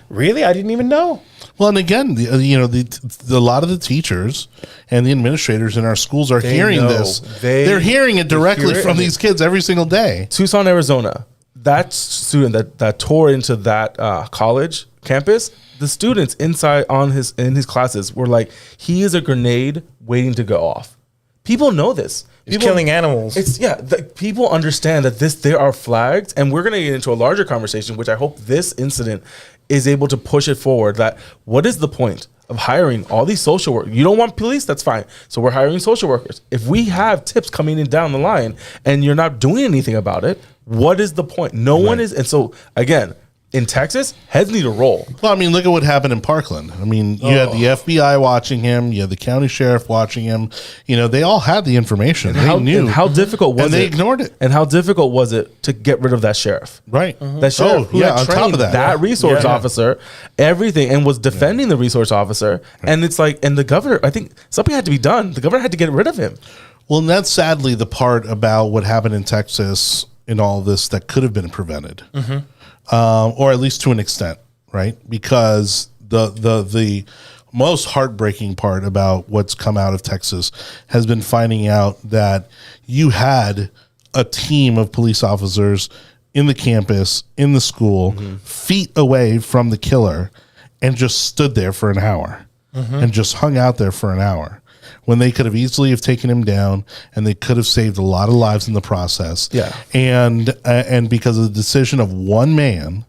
C: Really? I didn't even know.
A: Well, and again, a lot of the teachers and the administrators in our schools are hearing this. They're hearing it directly from these kids every single day.
B: Tucson, Arizona, that student that tore into that college campus, the students inside in his classes were like, he is a grenade waiting to go off. People know this.
C: He's killing animals.
B: People understand that there are flags, and we're going to get into a larger conversation, which I hope this incident is able to push it forward. That what is the point of hiring all these social workers? You don't want police? That's fine. So we're hiring social workers. If we have tips coming in down the line and you're not doing anything about it, what is the point? No one is. And so again, in Texas, heads need to roll.
A: Well, I mean, look at what happened in Parkland. I mean, you had the FBI watching him. You had the county sheriff watching him. They all had the information. They knew.
B: And how difficult was it?
A: And they ignored it.
B: And how difficult was it to get rid of that sheriff?
A: Right.
B: That sheriff who had
A: on
B: trained
A: top of
B: that resource officer, everything, and was defending the resource officer. And it's like, and the governor, I think something had to be done. The governor had to get rid of him.
A: Well, and that's sadly the part about what happened in Texas in all of this that could have been prevented. Or at least to an extent, right? Because the most heartbreaking part about what's come out of Texas has been finding out that you had a team of police officers in the campus, in the school, feet away from the killer, and just stood there for an hour and just hung out there for an hour, when they could have easily have taken him down, and they could have saved a lot of lives in the process.
B: Yeah.
A: And because of the decision of one man,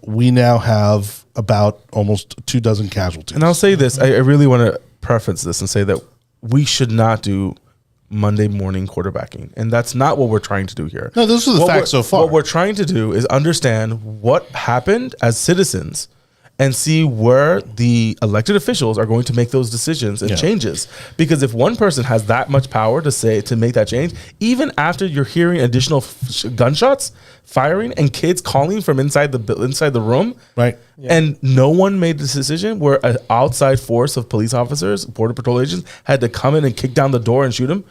A: we now have about almost 24 casualties.
B: And I'll say this, I really want to preference this and say that we should not do Monday morning quarterbacking. And that's not what we're trying to do here.
A: No, those are the facts so far.
B: What we're trying to do is understand what happened as citizens and see where the elected officials are going to make those decisions and changes. Because if one person has that much power to make that change, even after you're hearing additional gunshots firing and kids calling from inside the room,
A: right?
B: And no one made this decision, where an outside force of police officers, border patrol agents, had to come in and kick down the door and shoot him.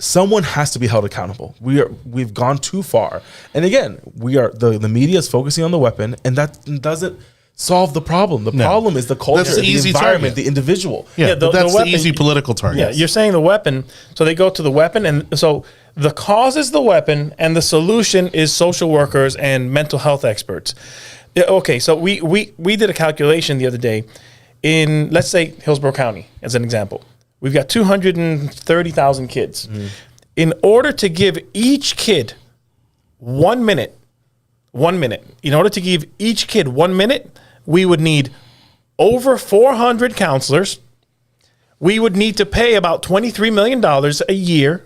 B: someone has to be held accountable. We've gone too far. And again, the media is focusing on the weapon, and that doesn't solve the problem. The problem is the culture,
A: That's the easy
B: environment,
A: target.
B: the individual.
A: Yeah,
C: the
A: that's
C: weapon-
A: the easy political target.
C: Yeah, you're saying the weapon. So they go to the weapon, and so the cause is the weapon, and the solution is social workers and mental health experts. Yeah, okay, so we did a calculation the other day in, let's say, Hillsborough County as an example. We've got 230,000 kids. In order to give each kid 1 minute, in order to give each kid 1 minute, we would need over 400 counselors. We would need to pay about $23 million a year,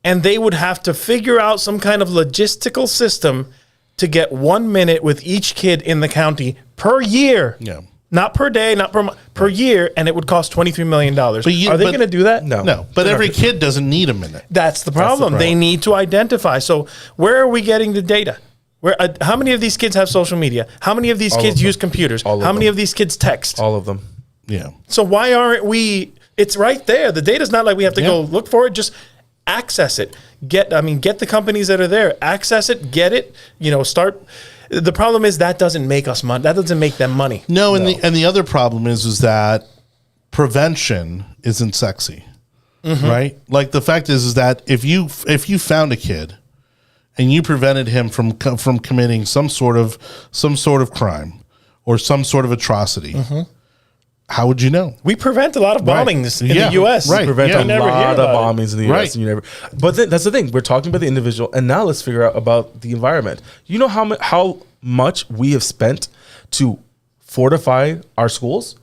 C: and they would have to figure out some kind of logistical system to get 1 minute with each kid in the county per year.
A: Yeah.
C: Not per day, not per month, per year, and it would cost $23 million. Are they
A: but-
C: going to do that?
A: No, but every kid doesn't need a minute.
C: That's the problem. They need to identify. So where are we getting the data? Where? How many of these kids have social media? How many of these kids use computers?
B: All of
C: How many
B: them.
C: of these kids text?
B: All of them.
A: Yeah.
C: So why aren't we? It's right there. The data's not like we have to go look for it. Just access it. Get the companies that are there. Access it. Get it. Start. The problem is that doesn't make us money. That doesn't make them money.
A: No, and the other problem is that prevention isn't sexy, right? Like the fact is that if you found a kid and you prevented him from committing some sort of crime or some sort of atrocity, how would you know?
C: We prevent a lot of bombings in the U.S.
A: Right.
B: We prevent
A: Yeah.
B: a
C: never hear
B: lot of
C: about it.
B: bombings in the U.S.
A: Right.
B: And you never. But that's the thing. We're talking about the individual, and now let's figure out about the environment. You know how much we have spent to fortify our schools,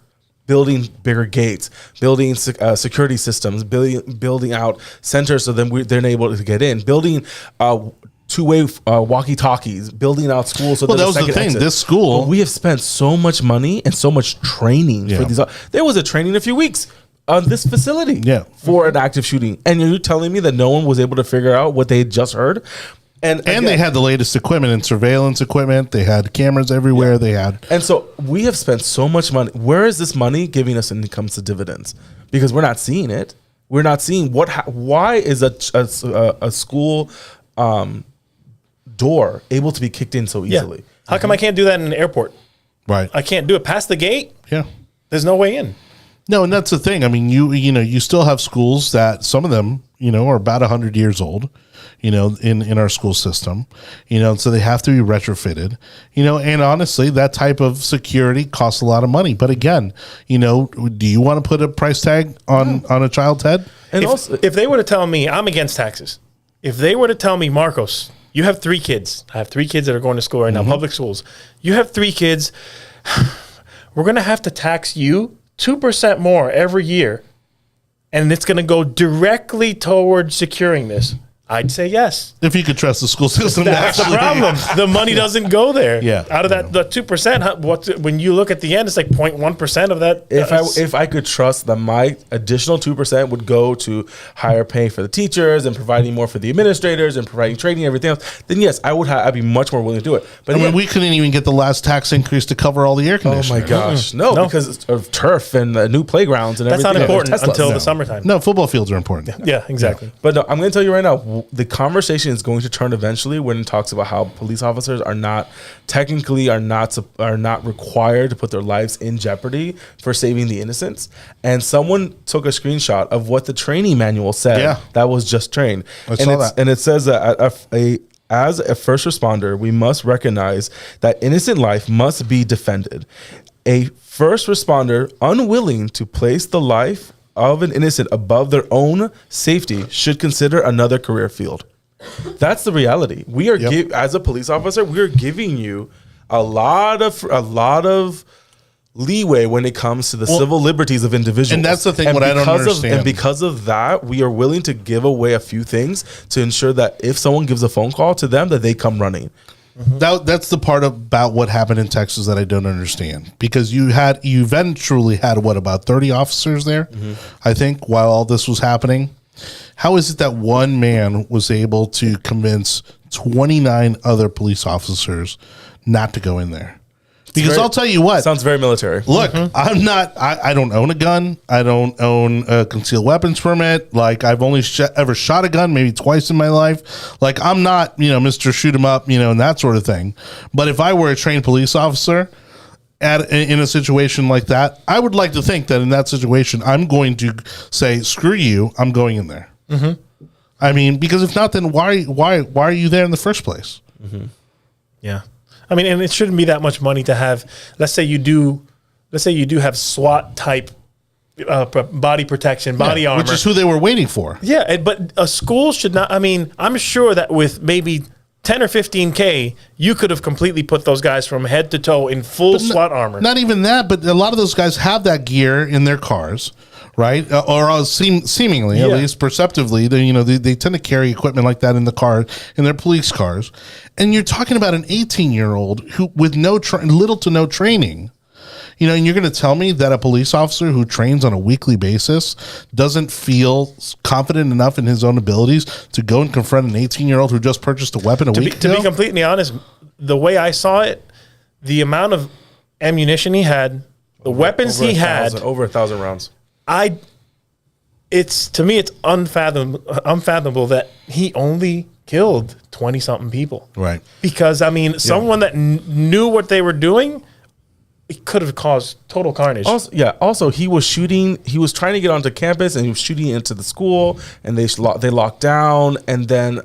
B: building bigger gates, building security systems, building out centers so then they're able to get in, building two-way walkie-talkies, building out schools. So
A: Well,
B: there's
A: that
B: a
A: was the
B: second
A: thing.
B: exit.
A: This school-
B: But we have spent so much money and so much training for these. There was a training a few weeks on this facility for an active shooting. And you're telling me that no one was able to figure out what they had just heard? And
A: And they had the latest equipment and surveillance equipment. They had cameras everywhere. They had.
B: And so we have spent so much money. Where is this money giving us when it comes to dividends? Because we're not seeing it. We're not seeing why is a school door able to be kicked in so easily?
C: How come I can't do that in an airport?
A: Right.
C: I can't do it past the gate.
A: Yeah.
C: There's no way in.
A: No, and that's the thing. I mean, you still have schools that some of them, are about 100 years old, in our school system, so they have to be retrofitted, and honestly, that type of security costs a lot of money. But again, do you want to put a price tag on a child's head?
B: And
C: If they were to tell me, I'm against taxes. If they were to tell me, Marcos, you have 3 kids. I have 3 kids that are going to school right now, public schools. You have 3 kids. We're going to have to tax you 2% more every year, and it's going to go directly toward securing this. I'd say yes.
A: If you could trust the school system, to
C: That's the
A: actually-
C: problem. The money doesn't go there.
A: Yeah.
C: Out of that, the 2%, when you look at the end, it's like 0.1% of that.
B: If I could trust that my additional 2% would go to higher pay for the teachers and providing more for the administrators and providing training and everything else, then yes, I'd be much more willing to do it. But
A: I mean,
B: again,
A: we couldn't even get the last tax increase to cover all the air
B: oh
A: conditioning.
B: my gosh, no,
C: No.
B: because of turf and new playgrounds and
C: That's
B: everything.
C: not important
B: Teslas.
C: until
B: No.
C: the summertime.
A: No, football fields are important.
C: Yeah, exactly.
B: But no, I'm going to tell you right now, the conversation is going to turn eventually when it talks about how police officers are not required to put their lives in jeopardy for saving the innocents. And someone took a screenshot of what the training manual said.
A: Yeah.
B: That was just trained.
A: And
B: it says that as a first responder, we must recognize that innocent life must be defended. A first responder unwilling to place the life of an innocent above their own safety should consider another career field. That's the reality. We are as a police officer, we are giving you a lot of leeway when it comes to the civil liberties of individuals.
A: And that's the thing, what I don't understand.
B: And because of that, we are willing to give away a few things to ensure that if someone gives a phone call to them, that they come running.
A: That's the part about what happened in Texas that I don't understand, because you eventually had about 30 officers there, I think, while all this was happening. How is it that one man was able to convince 29 other police officers not to go in there? Because I'll tell you what.
B: Sounds very military.
A: Look, I'm not. I don't own a gun. I don't own a concealed weapons permit. Like I've only ever shot a gun maybe twice in my life. Like I'm not, Mr. Shoot 'em up, and that sort of thing. But if I were a trained police officer in a situation like that, I would like to think that in that situation, I'm going to say, "Screw you! I'm going in there." I mean, because if not, then why are you there in the first place?
C: Yeah. I mean, and it shouldn't be that much money to have. Let's say you do have SWAT type body protection, body armor,
A: which is who they were waiting for.
C: Yeah, but a school should not. I mean, I'm sure that with maybe 10 or 15K, you could have completely put those guys from head to toe in full SWAT armor.
A: Not even that, but a lot of those guys have that gear in their cars. Right, or seemingly, at least perceptively, they tend to carry equipment like that in the car, in their police cars, and you're talking about an 18-year-old who with little to no training, and you're going to tell me that a police officer who trains on a weekly basis doesn't feel confident enough in his own abilities to go and confront an 18-year-old who just purchased a weapon a week ago?
C: To be completely honest, the way I saw it, the amount of ammunition he had, the weapons he had,
B: over 1,000 rounds.
C: It's unfathomable that he only killed 20-something people.
A: Right.
C: Because, I mean, someone that knew what they were doing, it could have caused total carnage.
B: Also, he was shooting. He was trying to get onto campus, and he was shooting into the school, and they locked down. And then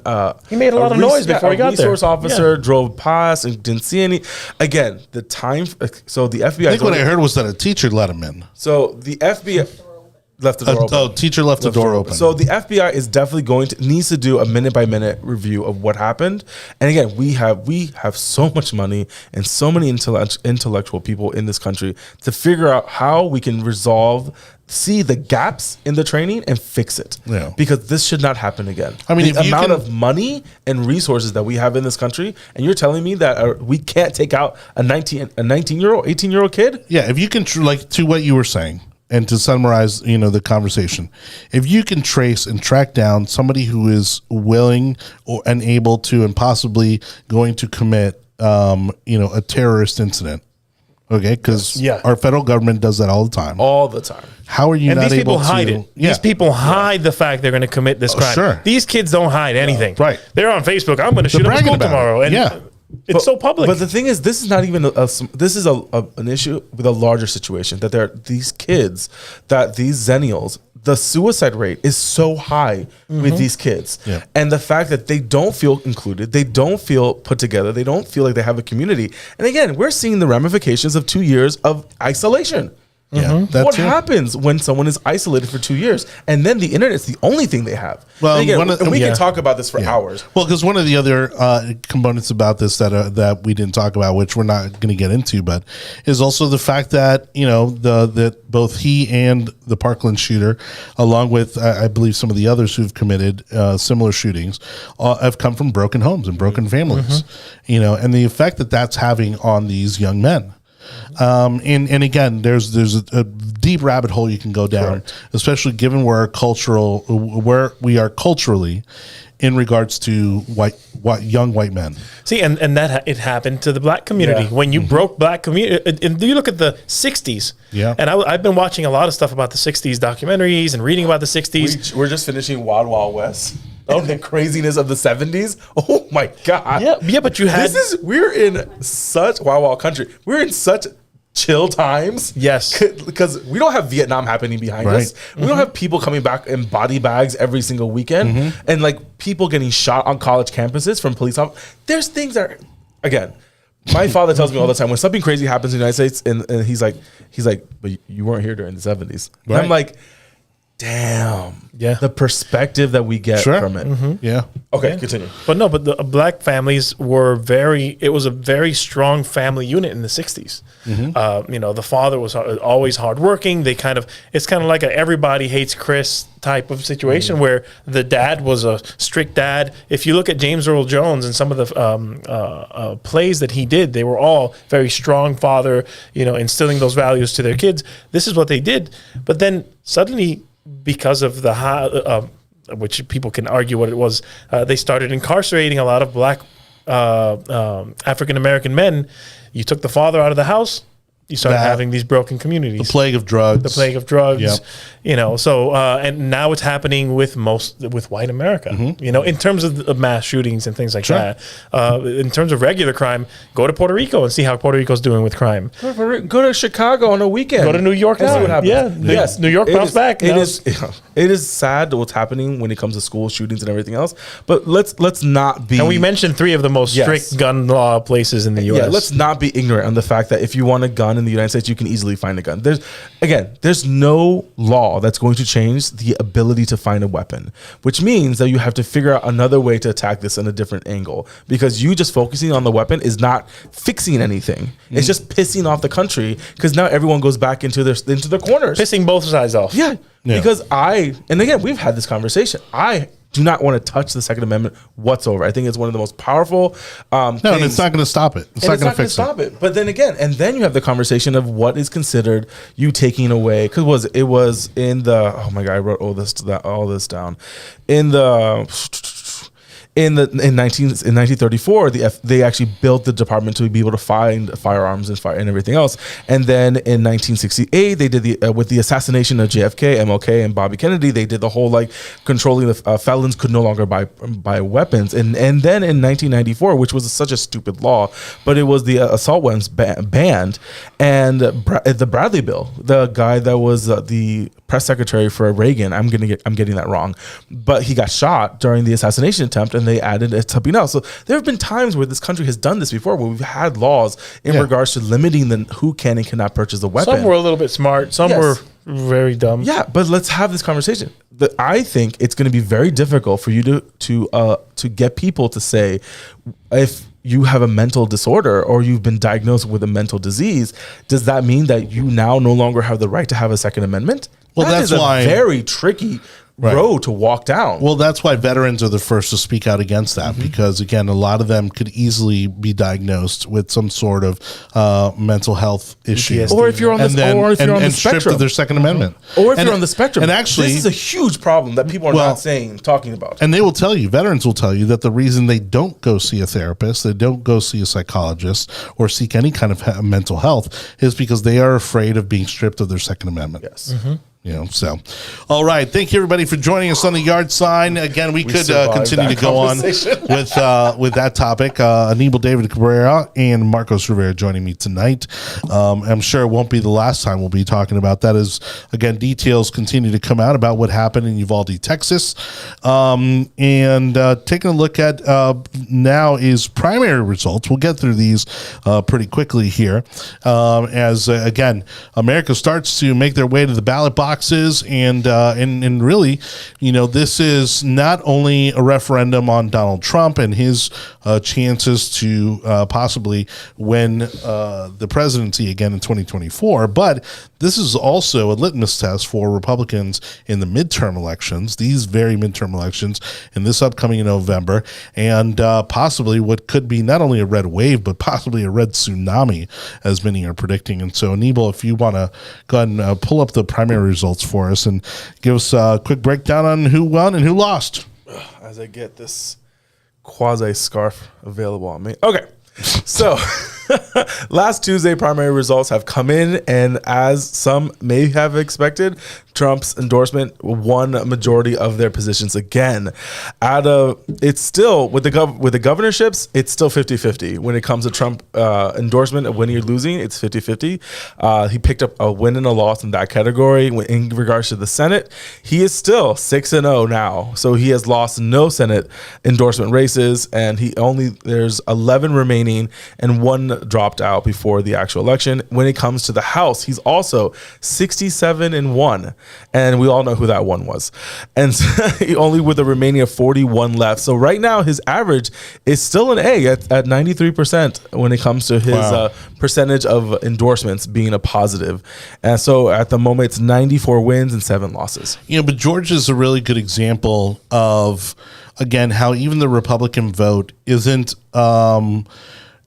C: he made a lot of noise before he got there.
B: A resource officer drove past and didn't see any. Again, the time. So the FBI.
A: I think what I heard was that a teacher let him in.
B: So the FBI left the door open.
A: Oh, teacher left the door open.
B: So the FBI is definitely needs to do a minute by minute review of what happened. And again, we have so much money and so many intellectual people in this country to figure out how we can see the gaps in the training and fix it.
A: Yeah.
B: Because this should not happen again.
A: I mean,
B: the amount of money and resources that we have in this country, and you're telling me that we can't take out a 19-year-old, 18-year-old kid?
A: Yeah, if you can, to what you were saying, and to summarize, the conversation, if you can trace and track down somebody who is willing and able to and possibly going to commit, a terrorist incident, okay, because our federal government does that all the time.
B: All the time.
A: How are you not able to
C: hide it?
A: Yeah.
C: These people hide the fact they're going to commit this crime.
A: Sure.
C: These kids don't hide anything.
A: Right.
C: They're on Facebook. I'm going to shoot up school tomorrow. And it's so public.
B: But the thing is, this is not even this is an issue with a larger situation, that there are these kids, that these Zennials, the suicide rate is so high with these kids.
A: Yeah.
B: And the fact that they don't feel included, they don't feel put together, they don't feel like they have a community. And again, we're seeing the ramifications of 2 years of isolation.
A: Yeah,
B: What happens when someone is isolated for 2 years and then the internet's the only thing they have?
A: Well,
B: and we can talk about this for hours.
A: Well, because one of the other components about this that we didn't talk about, which we're not going to get into, but is also the fact that that both he and the Parkland shooter, along with I believe some of the others who've committed similar shootings, have come from broken homes and broken families. And the effect that that's having on these young men. And again, there's a deep rabbit hole you can go down, especially given where we are culturally in regards to young white men.
C: See, and that it happened to the black community when you broke black community. And you look at the 60s.
A: Yeah.
C: And I've been watching a lot of stuff about the 60s documentaries and reading about the 60s.
B: We're just finishing Wild Wild West. Oh, the craziness of the 70s. Oh my God.
C: Yeah, but you had
B: we're in such wild country. We're in such chill times.
C: Yes.
B: Because we don't have Vietnam happening behind us. We don't have people coming back in body bags every single weekend. And like people getting shot on college campuses from police officers. There's things that again, my father tells me all the time when something crazy happens in the United States, and he's like, but you weren't here during the 70s. Right. I'm like, damn.
C: Yeah.
B: The perspective that we get from it.
A: Yeah.
B: Okay, continue.
C: But no, but the black families it was a very strong family unit in the 60s. The father was always hardworking. It's kind of like a everybody hates Chris type of situation where the dad was a strict dad. If you look at James Earl Jones and some of the plays that he did, they were all very strong father, instilling those values to their kids. This is what they did. But then suddenly, because of the which people can argue what it was, they started incarcerating a lot of black African American men You took the father out of the house, you started having these broken communities.
A: The plague of drugs.
C: The plague of drugs.
A: Yep.
C: You know, so and now it's happening with white America.
A: Mm-hmm.
C: You know, in terms of mass shootings and things like that. In terms of regular crime, go to Puerto Rico and see how Puerto Rico's doing with crime.
B: Go to Chicago on a weekend.
C: Go to New York
B: and
C: now.
B: see what happens.
C: Yeah,
B: Yes,
C: New York bounced back.
B: It is sad what's happening when it comes to school shootings and everything else. But let's not be.
C: And we mentioned 3 of the most strict gun law places in the U.S.
B: Yeah, let's not be ignorant on the fact that if you want a gun in the United States, you can easily find a gun. There's no law that's going to change the ability to find a weapon, which means that you have to figure out another way to attack this in a different angle, because you just focusing on the weapon is not fixing anything. It's just pissing off the country, because now everyone goes back into their corners.
C: Pissing both sides off.
B: Yeah. Because and again, we've had this conversation. I do not want to touch the Second Amendment whatsoever. I think it's one of the most powerful things.
A: And it's not going to stop it. It's not going to fix it.
B: But then again, you have the conversation of what is considered you taking away. Because it was in the, oh my God, I wrote all this down. In 1934, they actually built the department to be able to find firearms and everything else. And then in 1968, they did with the assassination of JFK, MLK, and Bobby Kennedy, they did the whole controlling the felons could no longer buy weapons. And then in 1994, which was such a stupid law, but it was the assault weapons banned, and the Bradley bill, the guy that was the press secretary for Reagan, I'm getting that wrong, but he got shot during the assassination attempt, and they added it something else. So there have been times where this country has done this before, where we've had laws in regards to limiting who can and cannot purchase a weapon.
C: Some were a little bit smart. Some were very dumb.
B: Yeah, but let's have this conversation. I think it's going to be very difficult for you to get people to say, if you have a mental disorder or you've been diagnosed with a mental disease, does that mean that you now no longer have the right to have a Second Amendment?
A: Well, that's why
B: a very tricky road to walk down.
A: Well, that's why veterans are the first to speak out against that, because again, a lot of them could easily be diagnosed with some sort of mental health issue,
B: or if you're on the spectrum,
A: stripped of their Second Amendment,
B: or if you're on the spectrum.
A: And actually,
B: this is a huge problem that people are not talking about.
A: And they will tell you, veterans will tell you, that the reason they don't go see a therapist, they don't go see a psychologist, or seek any kind of mental health is because they are afraid of being stripped of their Second Amendment.
B: Yes.
A: So, all right. Thank you, everybody, for joining us on the Yard Sign. Again, we could continue to go on with that topic. Anibal David Cabrera and Marcos Rivera joining me tonight. I'm sure it won't be the last time we'll be talking about that, as, again, details continue to come out about what happened in Uvalde, Texas. And taking a look at now is primary results. We'll get through these pretty quickly here as, again, America starts to make their way to the ballot box. And really, this is not only a referendum on Donald Trump and his chances to possibly win the presidency again in 2024, but this is also a litmus test for Republicans in the midterm elections, these very midterm elections in this upcoming November, and possibly what could be not only a red wave, but possibly a red tsunami, as many are predicting. And so, Anibal, if you want to go ahead and pull up the primary results for us and give us a quick breakdown on who won and who lost.
B: As I get this quasi scarf available on me. Okay. So last Tuesday, primary results have come in, and as some may have expected, Trump's endorsement won a majority of their positions again. It's still with the governorships, it's still 50-50. When it comes to Trump endorsement of winning or losing, it's 50-50. He picked up a win and a loss in that category. In regards to the Senate, he is still 6-0 now. So he has lost no Senate endorsement races, and there's 11 remaining and one dropped out before the actual election. When it comes to the House, he's also 67-1. And we all know who that one was. And so only with a remaining of 41 left. So right now, his average is still an A at 93% when it comes to his percentage of endorsements being a positive. And so at the moment, it's 94 wins and 7 losses.
A: But Georgia is a really good example of, again, how even the Republican vote isn't,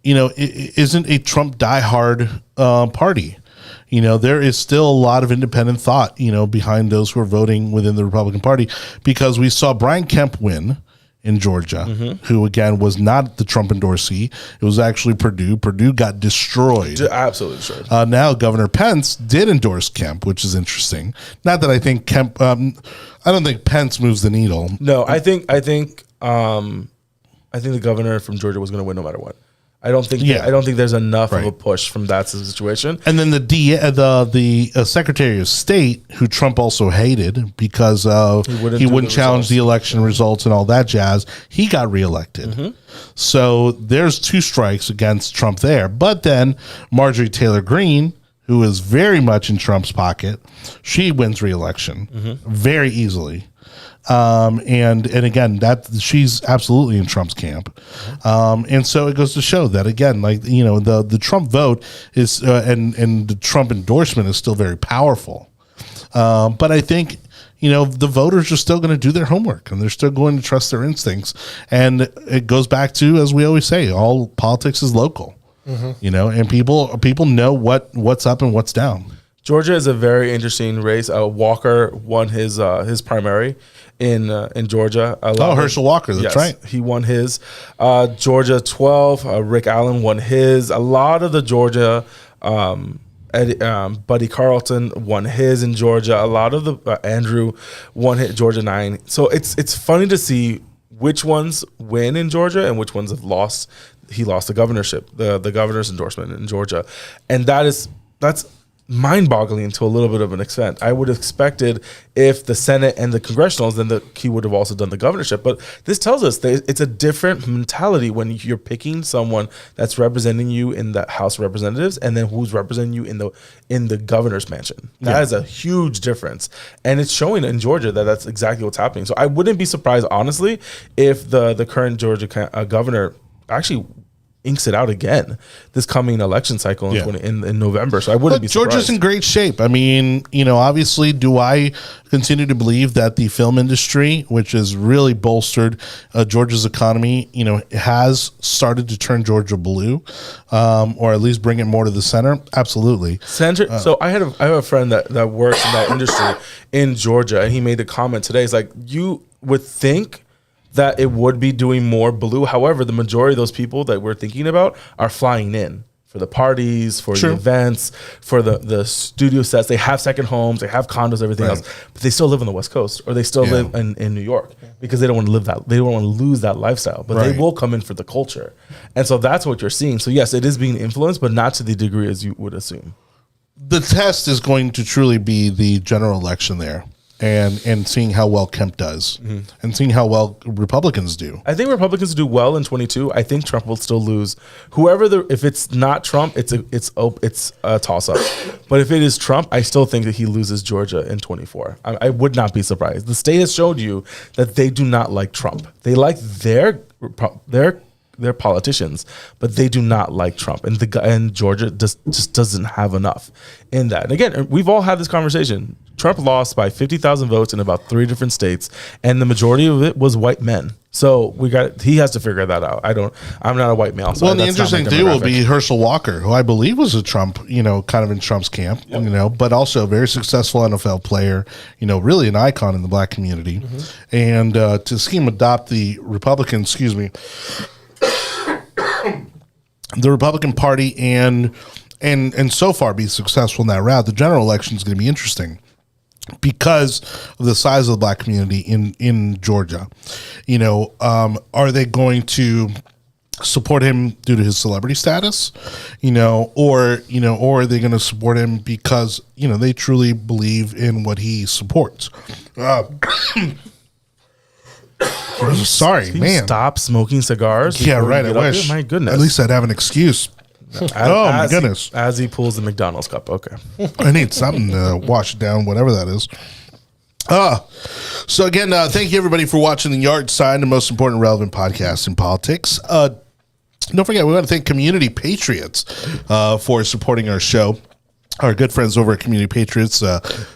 A: isn't a Trump diehard party. There is still a lot of independent thought, behind those who are voting within the Republican Party, because we saw Brian Kemp win in Georgia, who again was not the Trump endorsee. It was actually Perdue. Perdue got destroyed.
B: Absolutely destroyed.
A: Now Governor Pence did endorse Kemp, which is interesting. Not that I think Kemp. I don't think Pence moves the needle.
B: No, I think the governor from Georgia was going to win no matter what. I don't think.
A: Yeah.
B: I don't think there's enough of a push from that situation.
A: And then the Secretary of State, who Trump also hated because he wouldn't challenge the election results and all that jazz, he got reelected. So there's 2 strikes against Trump there. But then Marjorie Taylor Greene, who is very much in Trump's pocket, she wins reelection very easily. And again, that she's absolutely in Trump's camp. And so it goes to show that again, like, you know, the Trump vote is, and the Trump endorsement is still very powerful. But I think, you know, the voters are still going to do their homework and they're still going to trust their instincts. And it goes back to, as we always say, all politics is local, you know, and people know what's up and what's down.
B: Georgia is a very interesting race. Walker won his primary in Georgia.
A: Herschel Walker, that's right.
B: He won his. Georgia 12, Rick Allen won his. A lot of the Georgia, Buddy Carlton won his in Georgia. A lot of the Andrew won his Georgia 9. So it's funny to see which ones win in Georgia and which ones have lost. He lost the governorship, the governor's endorsement in Georgia, and that's mind-boggling to a little bit of an extent. I would have expected if the Senate and the congressionals, then he would have also done the governorship. But this tells us that it's a different mentality when you're picking someone that's representing you in the House of Representatives and then who's representing you in the governor's mansion. That is a huge difference, and it's showing in Georgia that that's exactly what's happening. So I wouldn't be surprised, honestly, if the current Georgia governor actually inks it out again this coming election cycle in November. So I wouldn't be surprised.
A: Georgia's in great shape. I mean, you know, obviously, do I continue to believe that the film industry, which has really bolstered Georgia's economy, you know, has started to turn Georgia blue, or at least bring it more to the center? Absolutely.
B: So I have a friend that works in that industry in Georgia, and he made a comment today. It's like, you would think that it would be doing more blue. However, the majority of those people that we're thinking about are flying in for the parties, for the events, for the studio sets. They have second homes, they have condos, everything else, but they still live on the West Coast, or they still live in New York because they don't want to live that. They don't want to lose that lifestyle, but they will come in for the culture. And so that's what you're seeing. So yes, it is being influenced, but not to the degree as you would assume.
A: The test is going to truly be the general election there. And seeing how well Kemp does, and seeing how well Republicans do.
B: I think Republicans do well in 22. I think Trump will still lose. If it's not Trump, it's a toss up. But if it is Trump, I still think that he loses Georgia in 24. I would not be surprised. The state has showed you that they do not like Trump. They like their politicians, but they do not like Trump, and Georgia just doesn't have enough in that. And again, we've all had this conversation. Trump lost by 50,000 votes in about 3 different states, and the majority of it was white men. So he has to figure that out. I'm not a white male. So
A: well, the interesting thing will be Herschel Walker, who I believe was a Trump, you know, kind of in Trump's camp, you know, but also a very successful NFL player, you know, really an icon in the black community. And to see him adopt the Republican, the Republican Party and so far be successful in that route, the general election is going to be interesting because of the size of the black community in Georgia. You know, are they going to support him due to his celebrity status, or are they going to support him because, they truly believe in what he supports? Sorry, man.
B: Stop smoking cigars.
A: Yeah, right. I wish.
B: My goodness.
A: At least I'd have an excuse. My goodness.
B: As he pulls the McDonald's cup. Okay.
A: I need something to wash it down, whatever that is. So again, thank you everybody for watching the Yard Sign, the most important relevant podcast in politics. Don't forget, we want to thank Community Patriots for supporting our show. Our good friends over at Community Patriots,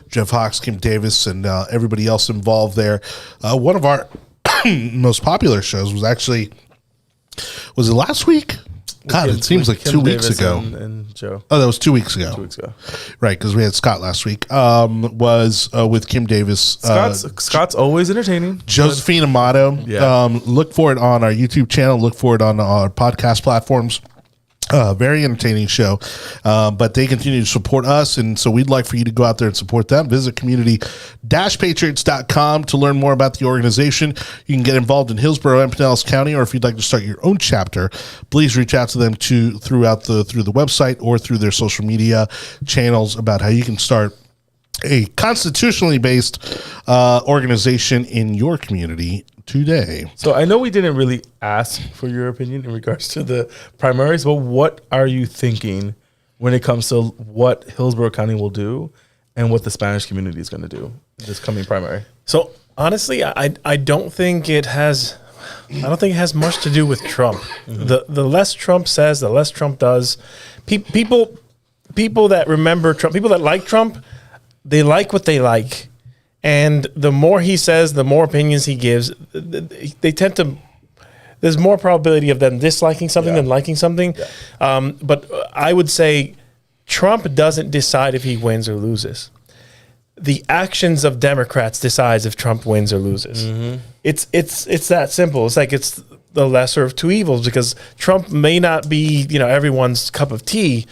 A: Jeff Hawks, Kim Davis, and everybody else involved there. One of our most popular shows was it last week? God, it seems like
B: Kim
A: 2 weeks
B: Davis
A: ago.
B: and Joe.
A: Oh, that was 2 weeks ago.
B: 2 weeks ago.
A: Right, because we had Scott last week. Was with Kim Davis.
B: Scott's always entertaining.
A: Josephine Amato.
B: Yeah.
A: Look for it on our YouTube channel. Look for it on our podcast platforms. Very entertaining show, but they continue to support us, and so we'd like for you to go out there and support them. Visit community-patriots.com to learn more about the organization. You can get involved in Hillsborough and Pinellas County, or if you'd like to start your own chapter, please reach out to them through the website or through their social media channels about how you can start a constitutionally based organization in your community today.
B: So I know we didn't really ask for your opinion in regards to the primaries, but what are you thinking when it comes to what Hillsborough County will do and what the Spanish community is going to do this coming primary?
C: So honestly, I don't think it has. I don't think it has much to do with Trump. The less Trump says, the less Trump does. People that remember Trump, people that like Trump, they like what they like. And the more he says, the more opinions he gives, they tend to, there's more probability of them disliking something than liking something. Yeah. But I would say Trump doesn't decide if he wins or loses. The actions of Democrats decides if Trump wins or loses. Mm-hmm. It's that simple. It's like it's the lesser of two evils, because Trump may not be, everyone's cup of tea,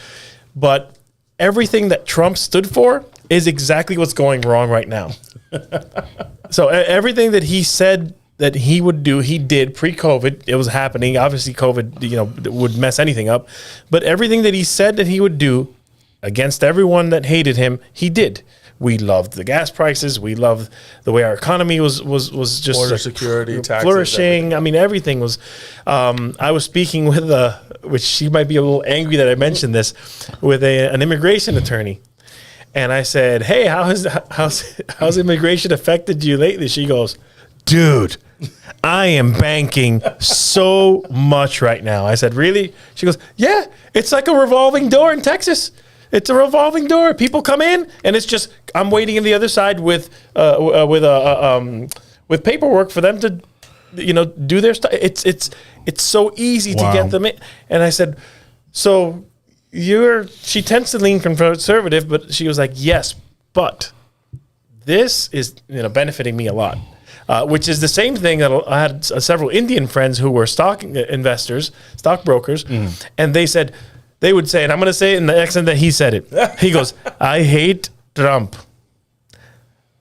C: but everything that Trump stood for is exactly what's going wrong right now. So everything that he said that he would do, he did pre-COVID. It was happening. Obviously, COVID, would mess anything up. But everything that he said that he would do against everyone that hated him, he did. We loved the gas prices. We loved the way our economy was just
B: border security, taxes,
C: flourishing. Everything. I mean, everything was. I was speaking with which she might be a little angry that I mentioned this, with an immigration attorney. And I said, "Hey, how's immigration affected you lately?" She goes, "Dude, I am banking so much right now." I said, "Really?" She goes, "Yeah, it's like a revolving door in Texas. It's a revolving door. People come in, and it's just I'm waiting on the other side with paperwork for them to, do their stuff. It's so easy to get them in." And I said, "So." She tends to lean conservative, but she was like, "Yes, but this is benefiting me a lot," which is the same thing that I had several Indian friends who were stock investors, stockbrokers, and they would say, and I'm going to say it in the accent that he said it. He goes, "I hate Trump,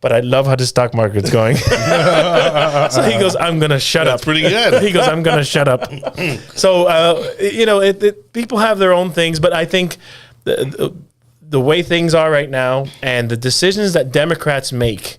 C: but I love how the stock market's going." So he goes, "I'm going to shut up."
A: That's pretty good.
C: He goes, "I'm going to shut up." So, people have their own things, but I think the way things are right now and the decisions that Democrats make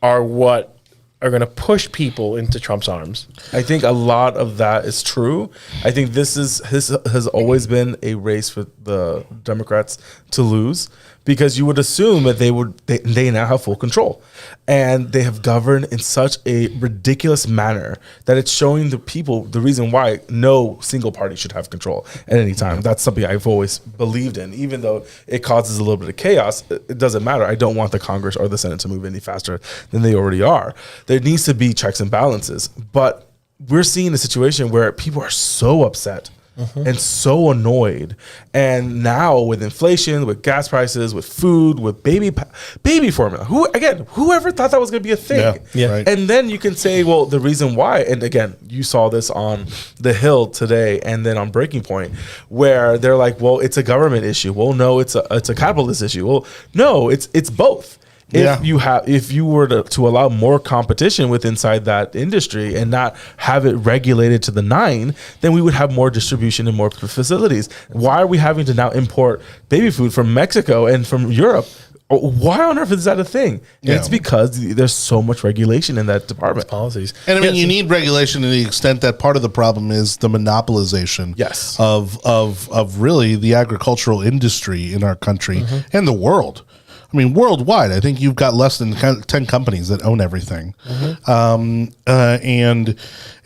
C: are what are going to push people into Trump's arms.
B: I think a lot of that is true. I think this has always been a race for the Democrats to lose, because you would assume that they now have full control, and they have governed in such a ridiculous manner that it's showing the people the reason why no single party should have control at any time. That's something I've always believed in, even though it causes a little bit of chaos. It doesn't matter. I don't want the Congress or the Senate to move any faster than they already are. There needs to be checks and balances, but we're seeing a situation where people are so upset and so annoyed. And now with inflation, with gas prices, with food, with baby formula, whoever thought that was going to be a thing?
C: Yeah.
A: Right.
B: And then you can say, well, the reason why, and again, you saw this on The Hill today and then on Breaking Point, where they're like, well, it's a government issue. Well, no, it's a capitalist issue. Well, no, it's both. If you were to allow more competition with inside that industry and not have it regulated to the nine, then we would have more distribution and more facilities. Why are we having to now import baby food from Mexico and from Europe? Why on earth is that a thing?
A: Yeah.
B: It's because there's so much regulation in that department.
C: Policies.
A: And I mean, you need regulation to the extent that part of the problem is the monopolization of really the agricultural industry in our country and the world. I mean, worldwide, I think you've got less than 10 companies that own everything.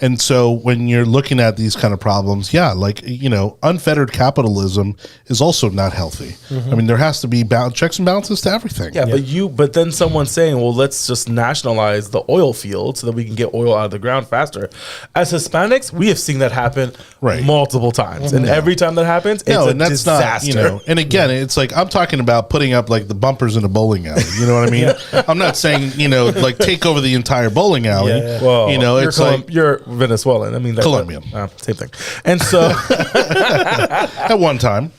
A: And so when you're looking at these kind of problems, unfettered capitalism is also not healthy. I mean, there has to be checks and balances to everything.
B: Yeah, but then someone's saying, well, let's just nationalize the oil field so that we can get oil out of the ground faster. As Hispanics, we have seen that happen multiple times. And every time that happens, it's a disaster.
A: Not, and again, it's like, I'm talking about putting up like the bumpers in a bowling alley. You know what I mean? I'm not saying, like take over the entire bowling alley.
C: Yeah.
B: Well,
A: it's like
B: you're Venezuelan. I mean,
A: Colombian.
B: Same thing. And so
A: at one time,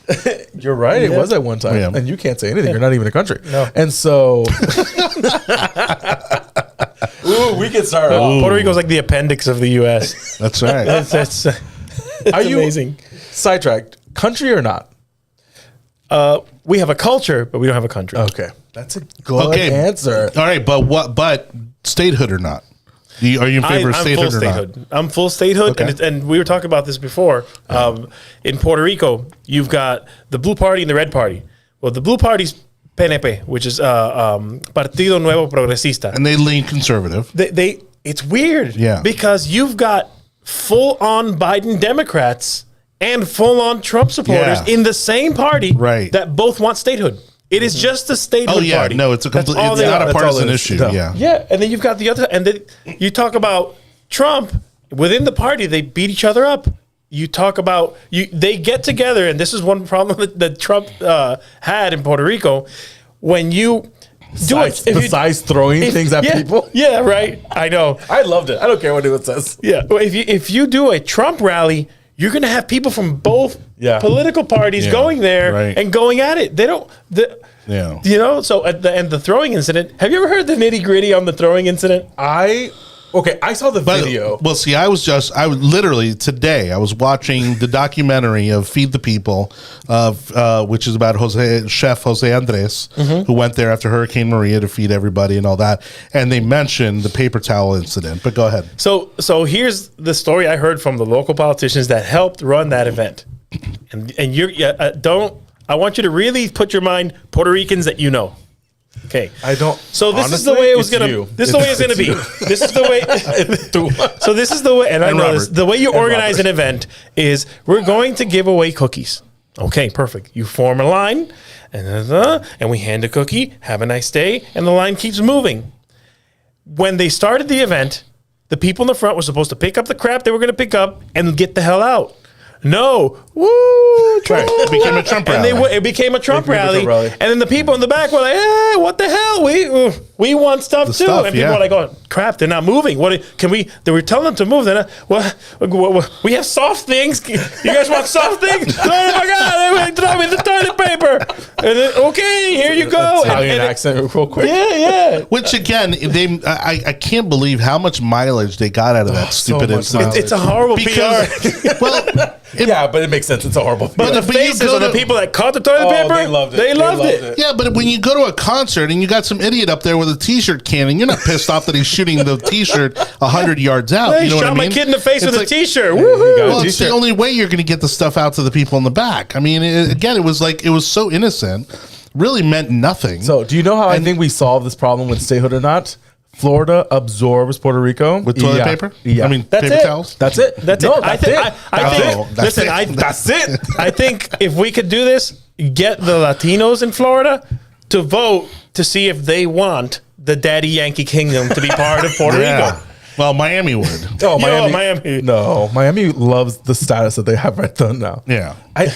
B: you're right. It was at one time.
A: Yeah.
B: And you can't say anything. You're not even a country.
C: No.
B: And so we can start off.
C: Puerto Rico's like the appendix of the U.S.
A: That's right.
C: That's
B: Are you
C: amazing.
B: Sidetracked? Country or not?
C: We have a culture, but we don't have a country.
B: Okay, that's a good answer.
A: All right, but statehood or not? Are you in favor of statehood or not?
C: I'm full statehood,
A: Okay.
C: and we were talking about this before. In Puerto Rico, you've got the blue party and the red party. Well, the blue party's PNP, which is Partido Nuevo Progresista.
A: And they lean conservative.
C: It's weird, because you've got full-on Biden Democrats and full-on Trump supporters in the same party that both want statehood. It is just a statehood party.
A: No, it's it's not a partisan issue.
B: No.
C: Yeah, and then you've got the other, and then you talk about Trump within the party. They beat each other up. You talk about they get together, and this is one problem that Trump had in Puerto Rico. When you do it,
B: besides throwing things at people.
C: Yeah, right. I know.
B: I loved it. I don't care what anyone says.
C: Yeah, well, if you do a Trump rally, you're going to have people from both political parties going there and going at it. They don't. So at the end, the throwing incident. Have you ever heard the nitty gritty on the throwing incident?
B: I saw the video.
A: Well, see, I was literally today, I was watching the documentary of Feed the People, which is about Chef Jose Andres, who went there after Hurricane Maria to feed everybody and all that. And they mentioned the paper towel incident. But go ahead.
C: So here's the story I heard from the local politicians that helped run that event. And you're I want you to really put your mind Puerto Ricans that you know. Okay.
B: I don't.
C: So this is the way it was gonna. This is the way it's gonna be. This is the way. So this is the way, and I know this. The way you organize an event is we're going to give away cookies. Okay, perfect. You form a line, and we hand a cookie. Have a nice day, and the line keeps moving. When they started the event, the people in the front were supposed to pick up the crap they were going to pick up and get the hell out. No. Woo! Trump.
A: It became a Trump rally.
C: And it became a Trump rally. And then the people in the back were like, hey, what the hell? We want stuff too. And people were like, oh, crap, they're not moving. They were telling them to move. They're not, well, we have soft things. You guys want soft things? Oh my God, they throw me the toilet paper. And then, okay, here you go.
B: Italian accent real quick.
C: Yeah.
A: Which again, I can't believe how much mileage they got out of that stupid incident.
C: It's a horrible PR.
A: Well,
B: but it makes sense. It's a horrible.
C: But the faces of the people that caught the toilet paper,
B: they loved it.
C: They loved it.
A: Yeah, but when you go to a concert and you got some idiot up there with a T-shirt cannon, you're not pissed off that he's shooting the T-shirt 100 yards out.
C: Hey,
A: you know what I mean?
C: Shot my kid in the face with a T-shirt.
A: Well, it's the only way you're going to get the stuff out to the people in the back. I mean, it was so innocent. Really meant nothing.
B: So, do you know how I think we solved this problem with statehood or not? Florida absorbs Puerto Rico
A: with toilet paper.
B: Yeah,
A: I mean,
C: that's
A: paper
C: it.
A: Towels.
B: That's it.
C: That's
B: no,
C: it.
B: That's it.
C: That's it. I think if we could do this, get the Latinos in Florida to vote to see if they want the Daddy Yankee Kingdom to be part of Puerto Rico.
A: Well, Miami would.
B: Oh,
C: Miami.
B: No, Miami loves the status that they have right now.
A: Yeah.
B: I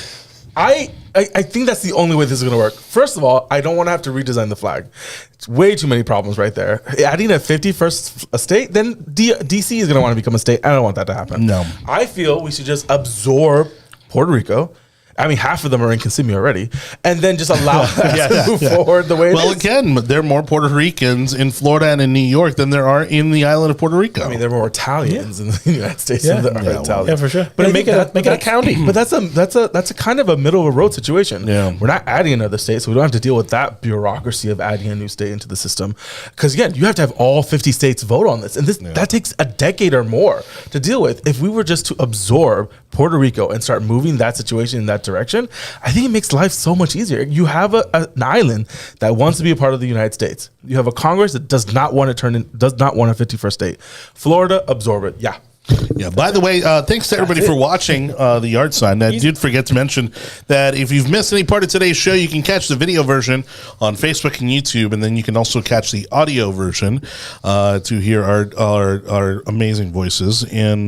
B: think that's the only way this is going to work. First of all, I don't want to have to redesign the flag. It's way too many problems right there. Adding a 51st state, then DC is going to want to become a state. I don't want that to happen.
A: No.
B: I feel we should just absorb Puerto Rico. I mean, half of them are in Kissimmee already, and then just allow them to move forward the way it is.
A: Well, again, there are more Puerto Ricans in Florida and in New York than there are in the island of Puerto Rico.
B: I mean, there are more Italians in the United States than there are Italians.
C: Yeah, for sure. But make it a county.
B: But that's a kind of a middle of the road situation.
A: Yeah.
B: We're not adding another state, so we don't have to deal with that bureaucracy of adding a new state into the system. Because again, you have to have all 50 states vote on this, and that takes a decade or more to deal with. If we were just to absorb Puerto Rico and start moving that situation in that direction, I think it makes life so much easier. You have an island that wants to be a part of the United States. You have a Congress that does not want to does not want a 51st state. Florida, absorb it. Yeah.
A: Yeah. By the way, thanks to everybody for watching the yard sign. I did forget to mention that if you've missed any part of today's show, you can catch the video version on Facebook and YouTube, and then you can also catch the audio version to hear our amazing voices and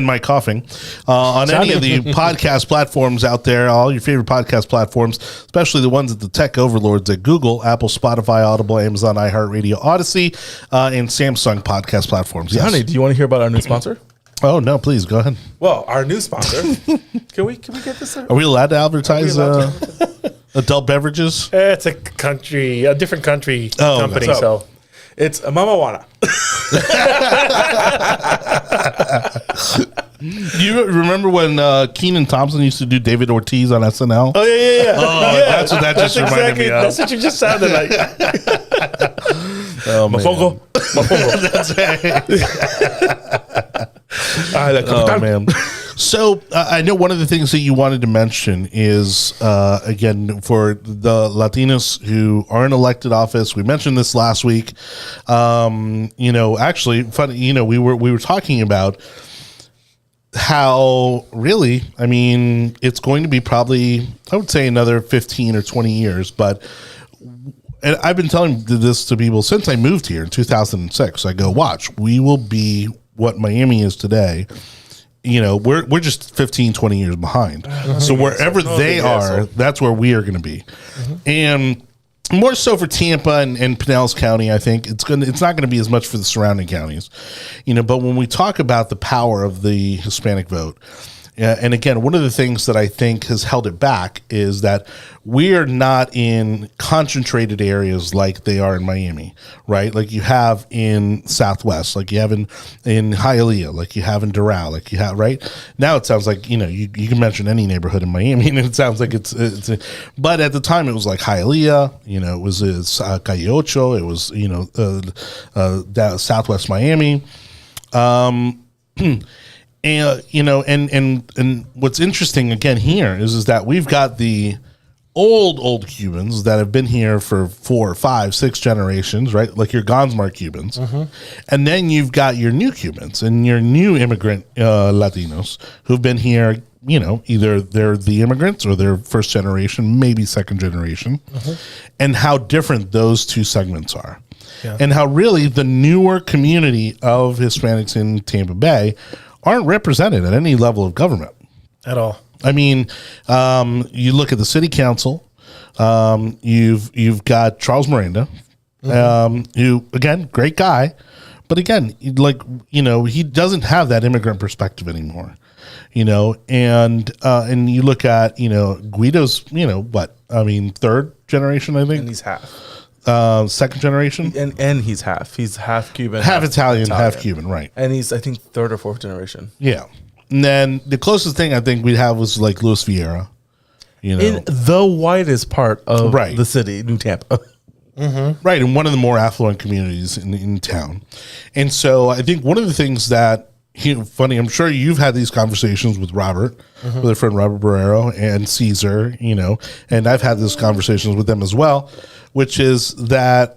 A: my coughing on any of the podcast platforms out there. All your favorite podcast platforms, especially the ones at the tech overlords at Google, Apple, Spotify, Audible, Amazon, iHeartRadio, Odyssey, and Samsung podcast platforms. Yes.
B: Jonny, do you want to hear about our new sponsor?
A: Oh no! Please go ahead.
B: Well, our new sponsor. Can we get this?
A: Are we allowed to advertise adult beverages?
C: It's a different country company.
B: Okay.
C: So
B: it's Mama Wana.
A: You remember when Keenan Thompson used to do David Ortiz on SNL?
C: Oh yeah.
A: That's what that just reminded me of.
C: That's what you just sounded like.
A: Oh,
B: Mofongo.
A: That's right. Oh man. So I know one of the things that you wanted to mention is again for the Latinos who are in elected office. We mentioned this last week. Actually, funny. We were talking about how really, I mean, it's going to be probably, I would say, another 15 or 20 years, but. And I've been telling this to people since I moved here in 2006. I go, watch, we will be what Miami is today. We're just 15, 20 years behind. Mm-hmm. So wherever they are, that's where we are going to be. Mm-hmm. And more so for Tampa and Pinellas County, I think it's not going to be as much for the surrounding counties. But when we talk about the power of the Hispanic vote, and again, one of the things that I think has held it back is that we are not in concentrated areas like they are in Miami, right? Like you have in Southwest, like you have in Hialeah, like you have in Doral, like you have, right? Now it sounds like, you can mention any neighborhood in Miami and it sounds like it's but at the time it was like Hialeah, it was Calle Ocho, it was, Southwest Miami. And what's interesting again here is that we've got the old Cubans that have been here for 4, 5, 6 generations, right? Like your Gonzmar Cubans. Mm-hmm. And then you've got your new Cubans and your new immigrant Latinos who've been here, either they're the immigrants or they're first generation, maybe second generation, mm-hmm. and how different those two segments are. Yeah. And how really the newer community of Hispanics in Tampa Bay aren't represented at any level of government
C: at all.
A: I mean, you look at the city council. You've got Charles Miranda, mm-hmm. Who again, great guy, but again, he doesn't have that immigrant perspective anymore. And you look at Guido's, third generation, I think,
B: and he's half.
A: Second generation,
B: and he's half. He's half Cuban,
A: half Italian, half Cuban, right?
B: And he's, I think, third or fourth generation.
A: Yeah. And then the closest thing I think we'd have was like Luis Vieira,
B: in the whitest part of the city, New Tampa.
A: Mm-hmm. Right, in one of the more affluent communities in town. And so I think one of the things that funny, I'm sure you've had these conversations with Robert, mm-hmm. with our friend Robert Barrero and Caesar, and I've had these conversations with them as well, which is that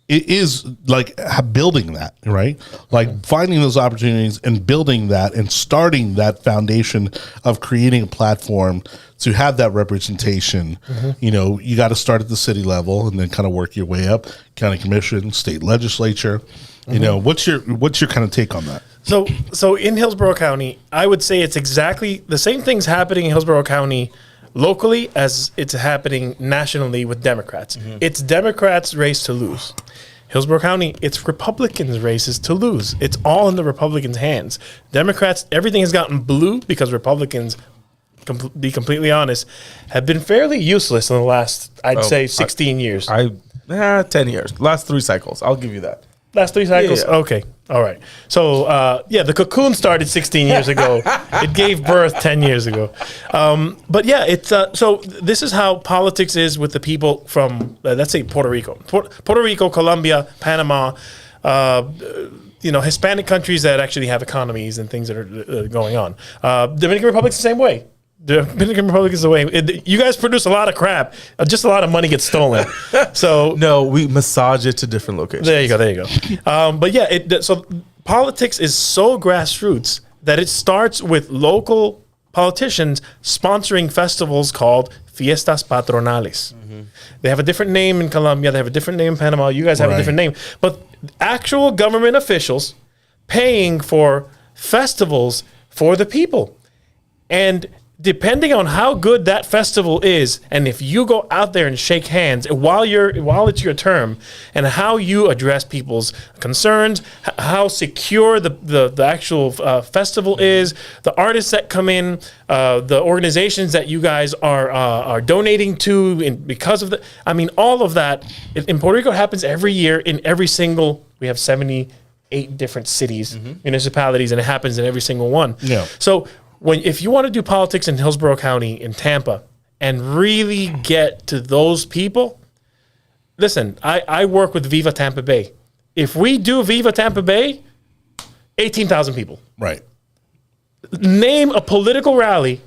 A: it is like building that, right? Like mm-hmm. finding those opportunities and building that and starting that foundation of creating a platform to have that representation. Mm-hmm. You got to start at the city level and then kind of work your way up, county commission, state legislature. Mm-hmm. What's your kind of take on that?
C: So in Hillsborough County, I would say it's exactly the same things happening in Hillsborough County locally as it's happening nationally with Democrats. Mm-hmm. It's Democrats' race to lose. Hillsborough County, it's Republicans' races to lose. It's all in the Republicans' hands. Democrats, everything has gotten blue because Republicans, be completely honest, have been fairly useless in the last, I'd say, 16 years.
B: 10 years. Last 3 cycles. I'll give you that.
C: Last 3 cycles? Yeah. Okay. All right. So, the cocoon started 16 years ago. It gave birth 10 years ago. But yeah, it's so this is how politics is with the people from, let's say, Puerto Rico. Puerto Rico, Colombia, Panama, Hispanic countries that actually have economies and things that are going on. Dominican Republic's the same way. The Dominican Republic is the way. You guys produce a lot of crap. Just a lot of money gets stolen. So
B: No, we massage it to different locations.
C: there you go. But yeah, so politics is so grassroots that it starts with local politicians sponsoring festivals called Fiestas Patronales. They have a different name in Colombia. They have a different name in Panama. You guys have a different name. But actual government officials paying for festivals for the people. And depending on how good that festival is, and if you go out there and shake hands while it's your term, and how you address people's concerns, how secure the actual festival is, the artists that come in, the organizations that you guys are donating to, because of all of that in Puerto Rico happens every year in every single. We have 78 different cities, municipalities, and it happens in every single one.
A: Yeah.
C: So if you want to do politics in Hillsborough County, in Tampa, and really get to those people, listen, I work with Viva Tampa Bay. If we do Viva Tampa Bay, 18,000 people.
A: Right.
C: Name a political rally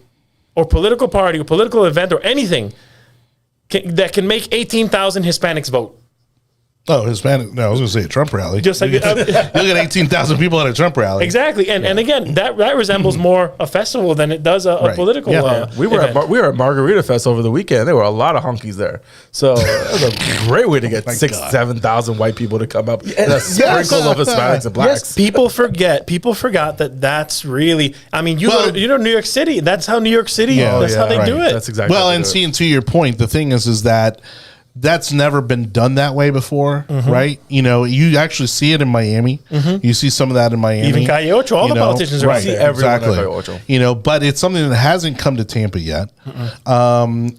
C: or political party or political event or anything that can make 18,000 Hispanics vote.
A: Oh, Hispanic. No, I was going to say a Trump rally.
C: Just like
A: you get 18,000 people at a Trump rally.
C: Exactly, and again, that resembles more a festival than it does a political.
A: Yeah.
B: We were at Margarita Fest over the weekend. There were a lot of hunkies there, so it was a great way to get 7,000 white people to come up and a sprinkle of Hispanics and blacks.
C: Yes, people forgot that that's really. I mean, you go to New York City. That's how New York City. That's how they do it.
B: That's exactly.
A: Well, and seeing to your point, the thing is that. That's never been done that way before, right? You know, you actually see it in Miami. You see some of that in Miami.
C: Even Calle Ocho, all the politicians are
A: right.
C: there.
A: Exactly.
B: Calle Ocho.
A: You know, but it's something that hasn't come to Tampa yet. And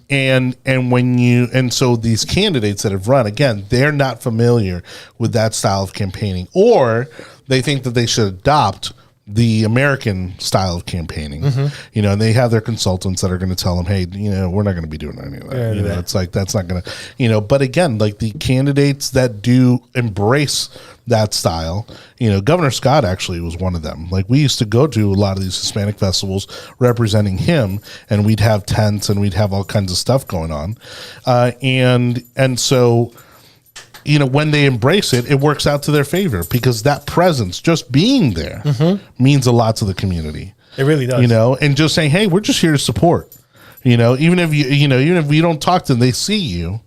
A: so these candidates that have run, again, they're not familiar with that style of campaigning, or they think that they should adopt the American style of campaigning, you know, and they have their consultants that are going to tell them, hey, you know, we're not going to be doing any of that. You know, it's like, that's not going to, you know, but again, like the candidates that do embrace that style, you know, Governor Scott actually was one of them. Like we used to go to a lot of these Hispanic festivals representing him, and we'd have tents and we'd have all kinds of stuff going on. And so, you know, when they embrace it, it works out to their favor because that presence, just being there, means a lot to the community.
C: It really does.
A: You know, and just saying, hey, we're just here to support. You know, even if even if you don't talk to them, they see you.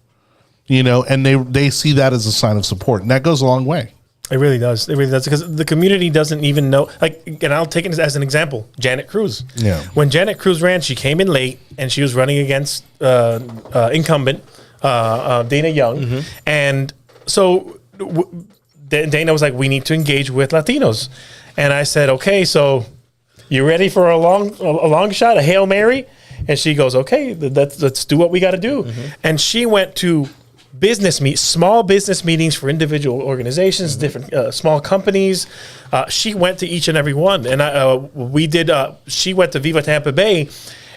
A: You know, and they see that as a sign of support, and that goes a long way.
C: It really does. It really does because the community doesn't even know. Like, and I'll take it as an example. Janet Cruz. Yeah. When Janet Cruz ran, she came in late, and she was running against incumbent Dana Young, and so Dana was like, we need to engage with Latinos. And I said, okay, so you ready for a long shot, a Hail Mary? And she goes, okay, let's do what we got to do. And she went to small business meetings for individual organizations, different small companies. She went to each and every one. And she went to Viva Tampa Bay,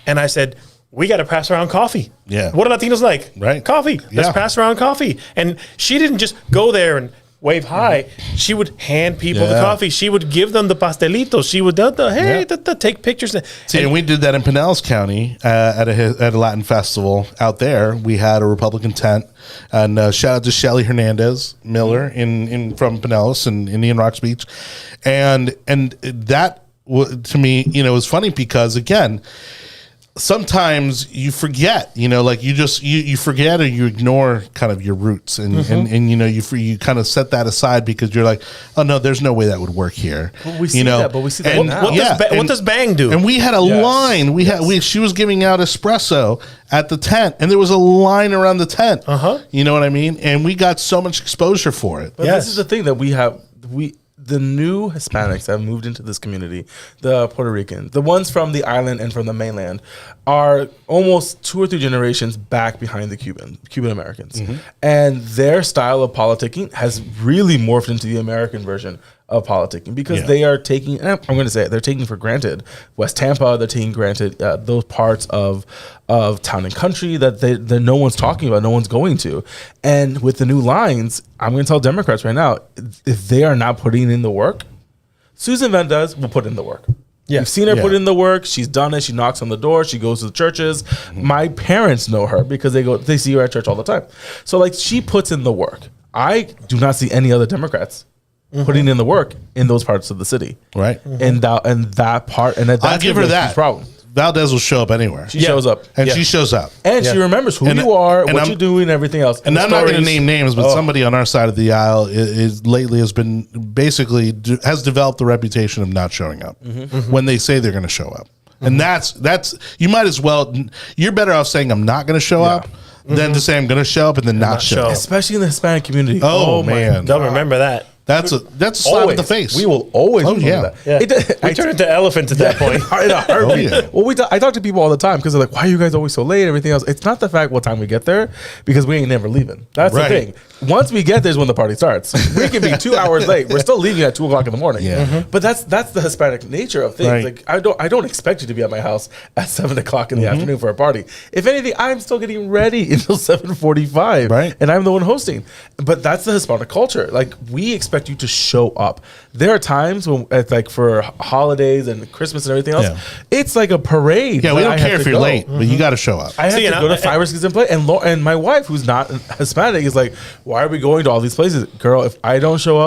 C: and I said, we got to pass around coffee. Yeah. What are Latinos like? Right. Coffee. Let's pass around coffee. And she didn't just go there and wave hi. She would hand people the coffee. She would give them the pastelitos. She would take pictures.
A: See, and we did that in Pinellas County at a Latin festival out there. We had a Republican tent, and shout out to Shelly Hernandez Miller from Pinellas and Indian Rocks Beach, and that to me, you know, was funny because again, sometimes you forget, you know, like you forget or you ignore kind of your roots and you know, you kind of set that aside because you're like, oh no, there's no way that would work here.
B: But we see that now.
C: What does Bang do?
A: And we had a line. She was giving out espresso at the tent, and there was a line around the tent. You know what I mean? And we got so much exposure for it.
B: But this is the thing that we have. The new Hispanics that have moved into this community, the Puerto Ricans, the ones from the island and from the mainland, are almost 2 or 3 generations back behind the Cuban Americans. And their style of politicking has really morphed into the American version of politicking because they are taking, I'm going to say it, they're taking for granted West Tampa, they're taking granted those parts of town and country that no one's talking about, no one's going to. And with the new lines, I'm going to tell Democrats right now, if they are not putting in the work, Susan Mendez will put in the work.
C: Yeah.
B: You've seen her
A: Yeah.
B: put in the work. She's done it. She knocks on the door. She goes to the churches. My parents know her because they see her at church all the time. So like she puts in the work. I do not see any other Democrats putting in the work in those parts of the city.
A: Right.
B: And that part, and that's
A: I'll give her that.
B: problem.
A: Valdez will show up anywhere.
B: She shows up.
A: And
C: Yeah.
A: she shows up.
B: And she remembers who
A: And-
B: you are,
A: and
B: what
A: I'm-
B: you're doing, everything else.
A: And
B: the
A: I'm not going to
B: stories.
A: name names, but somebody on our side of the aisle is lately has been basically has developed the reputation of not showing up when they say they're going to show up. And that's you might as well. You're better off saying I'm not going to show up than to say I'm going to show up and then not show up.
B: Especially in the Hispanic community.
A: Oh, man.
C: Don't remember that.
A: That's a slap in the face.
B: We will always
A: Oh,
B: remember
A: yeah.
B: that.
C: Yeah. We turn into elephants at that point.
B: In a heartbeat.
A: Oh, yeah.
B: Well, I talk to people all the time because they're like, why are you guys always so late? Everything else. It's not the fact what time we get there because we ain't never leaving. That's
A: Right.
B: the thing. Once we get there is when the party starts. We can be 2 hours late. We're still leaving at 2:00 in the morning.
A: Yeah.
B: But that's the Hispanic nature of things.
A: Right.
B: Like I don't expect you to be at my house at 7:00 in the afternoon for a party. If anything, I'm still getting ready until 7:45.
A: Right.
B: And I'm the one hosting. But that's the Hispanic culture. Like we expect you to show up. There are times when it's like for holidays and Christmas and everything else,
A: Yeah.
B: it's like a parade.
A: Yeah, we
B: that
A: don't
B: I have
A: care
B: to
A: if you're
B: go.
A: late, but you got to show up.
B: I have
C: See,
B: to
C: and
B: go to
C: I-
B: fireworks and play. And my wife, who's not Hispanic, is like, why are we going to all these places? Girl, if I don't show up,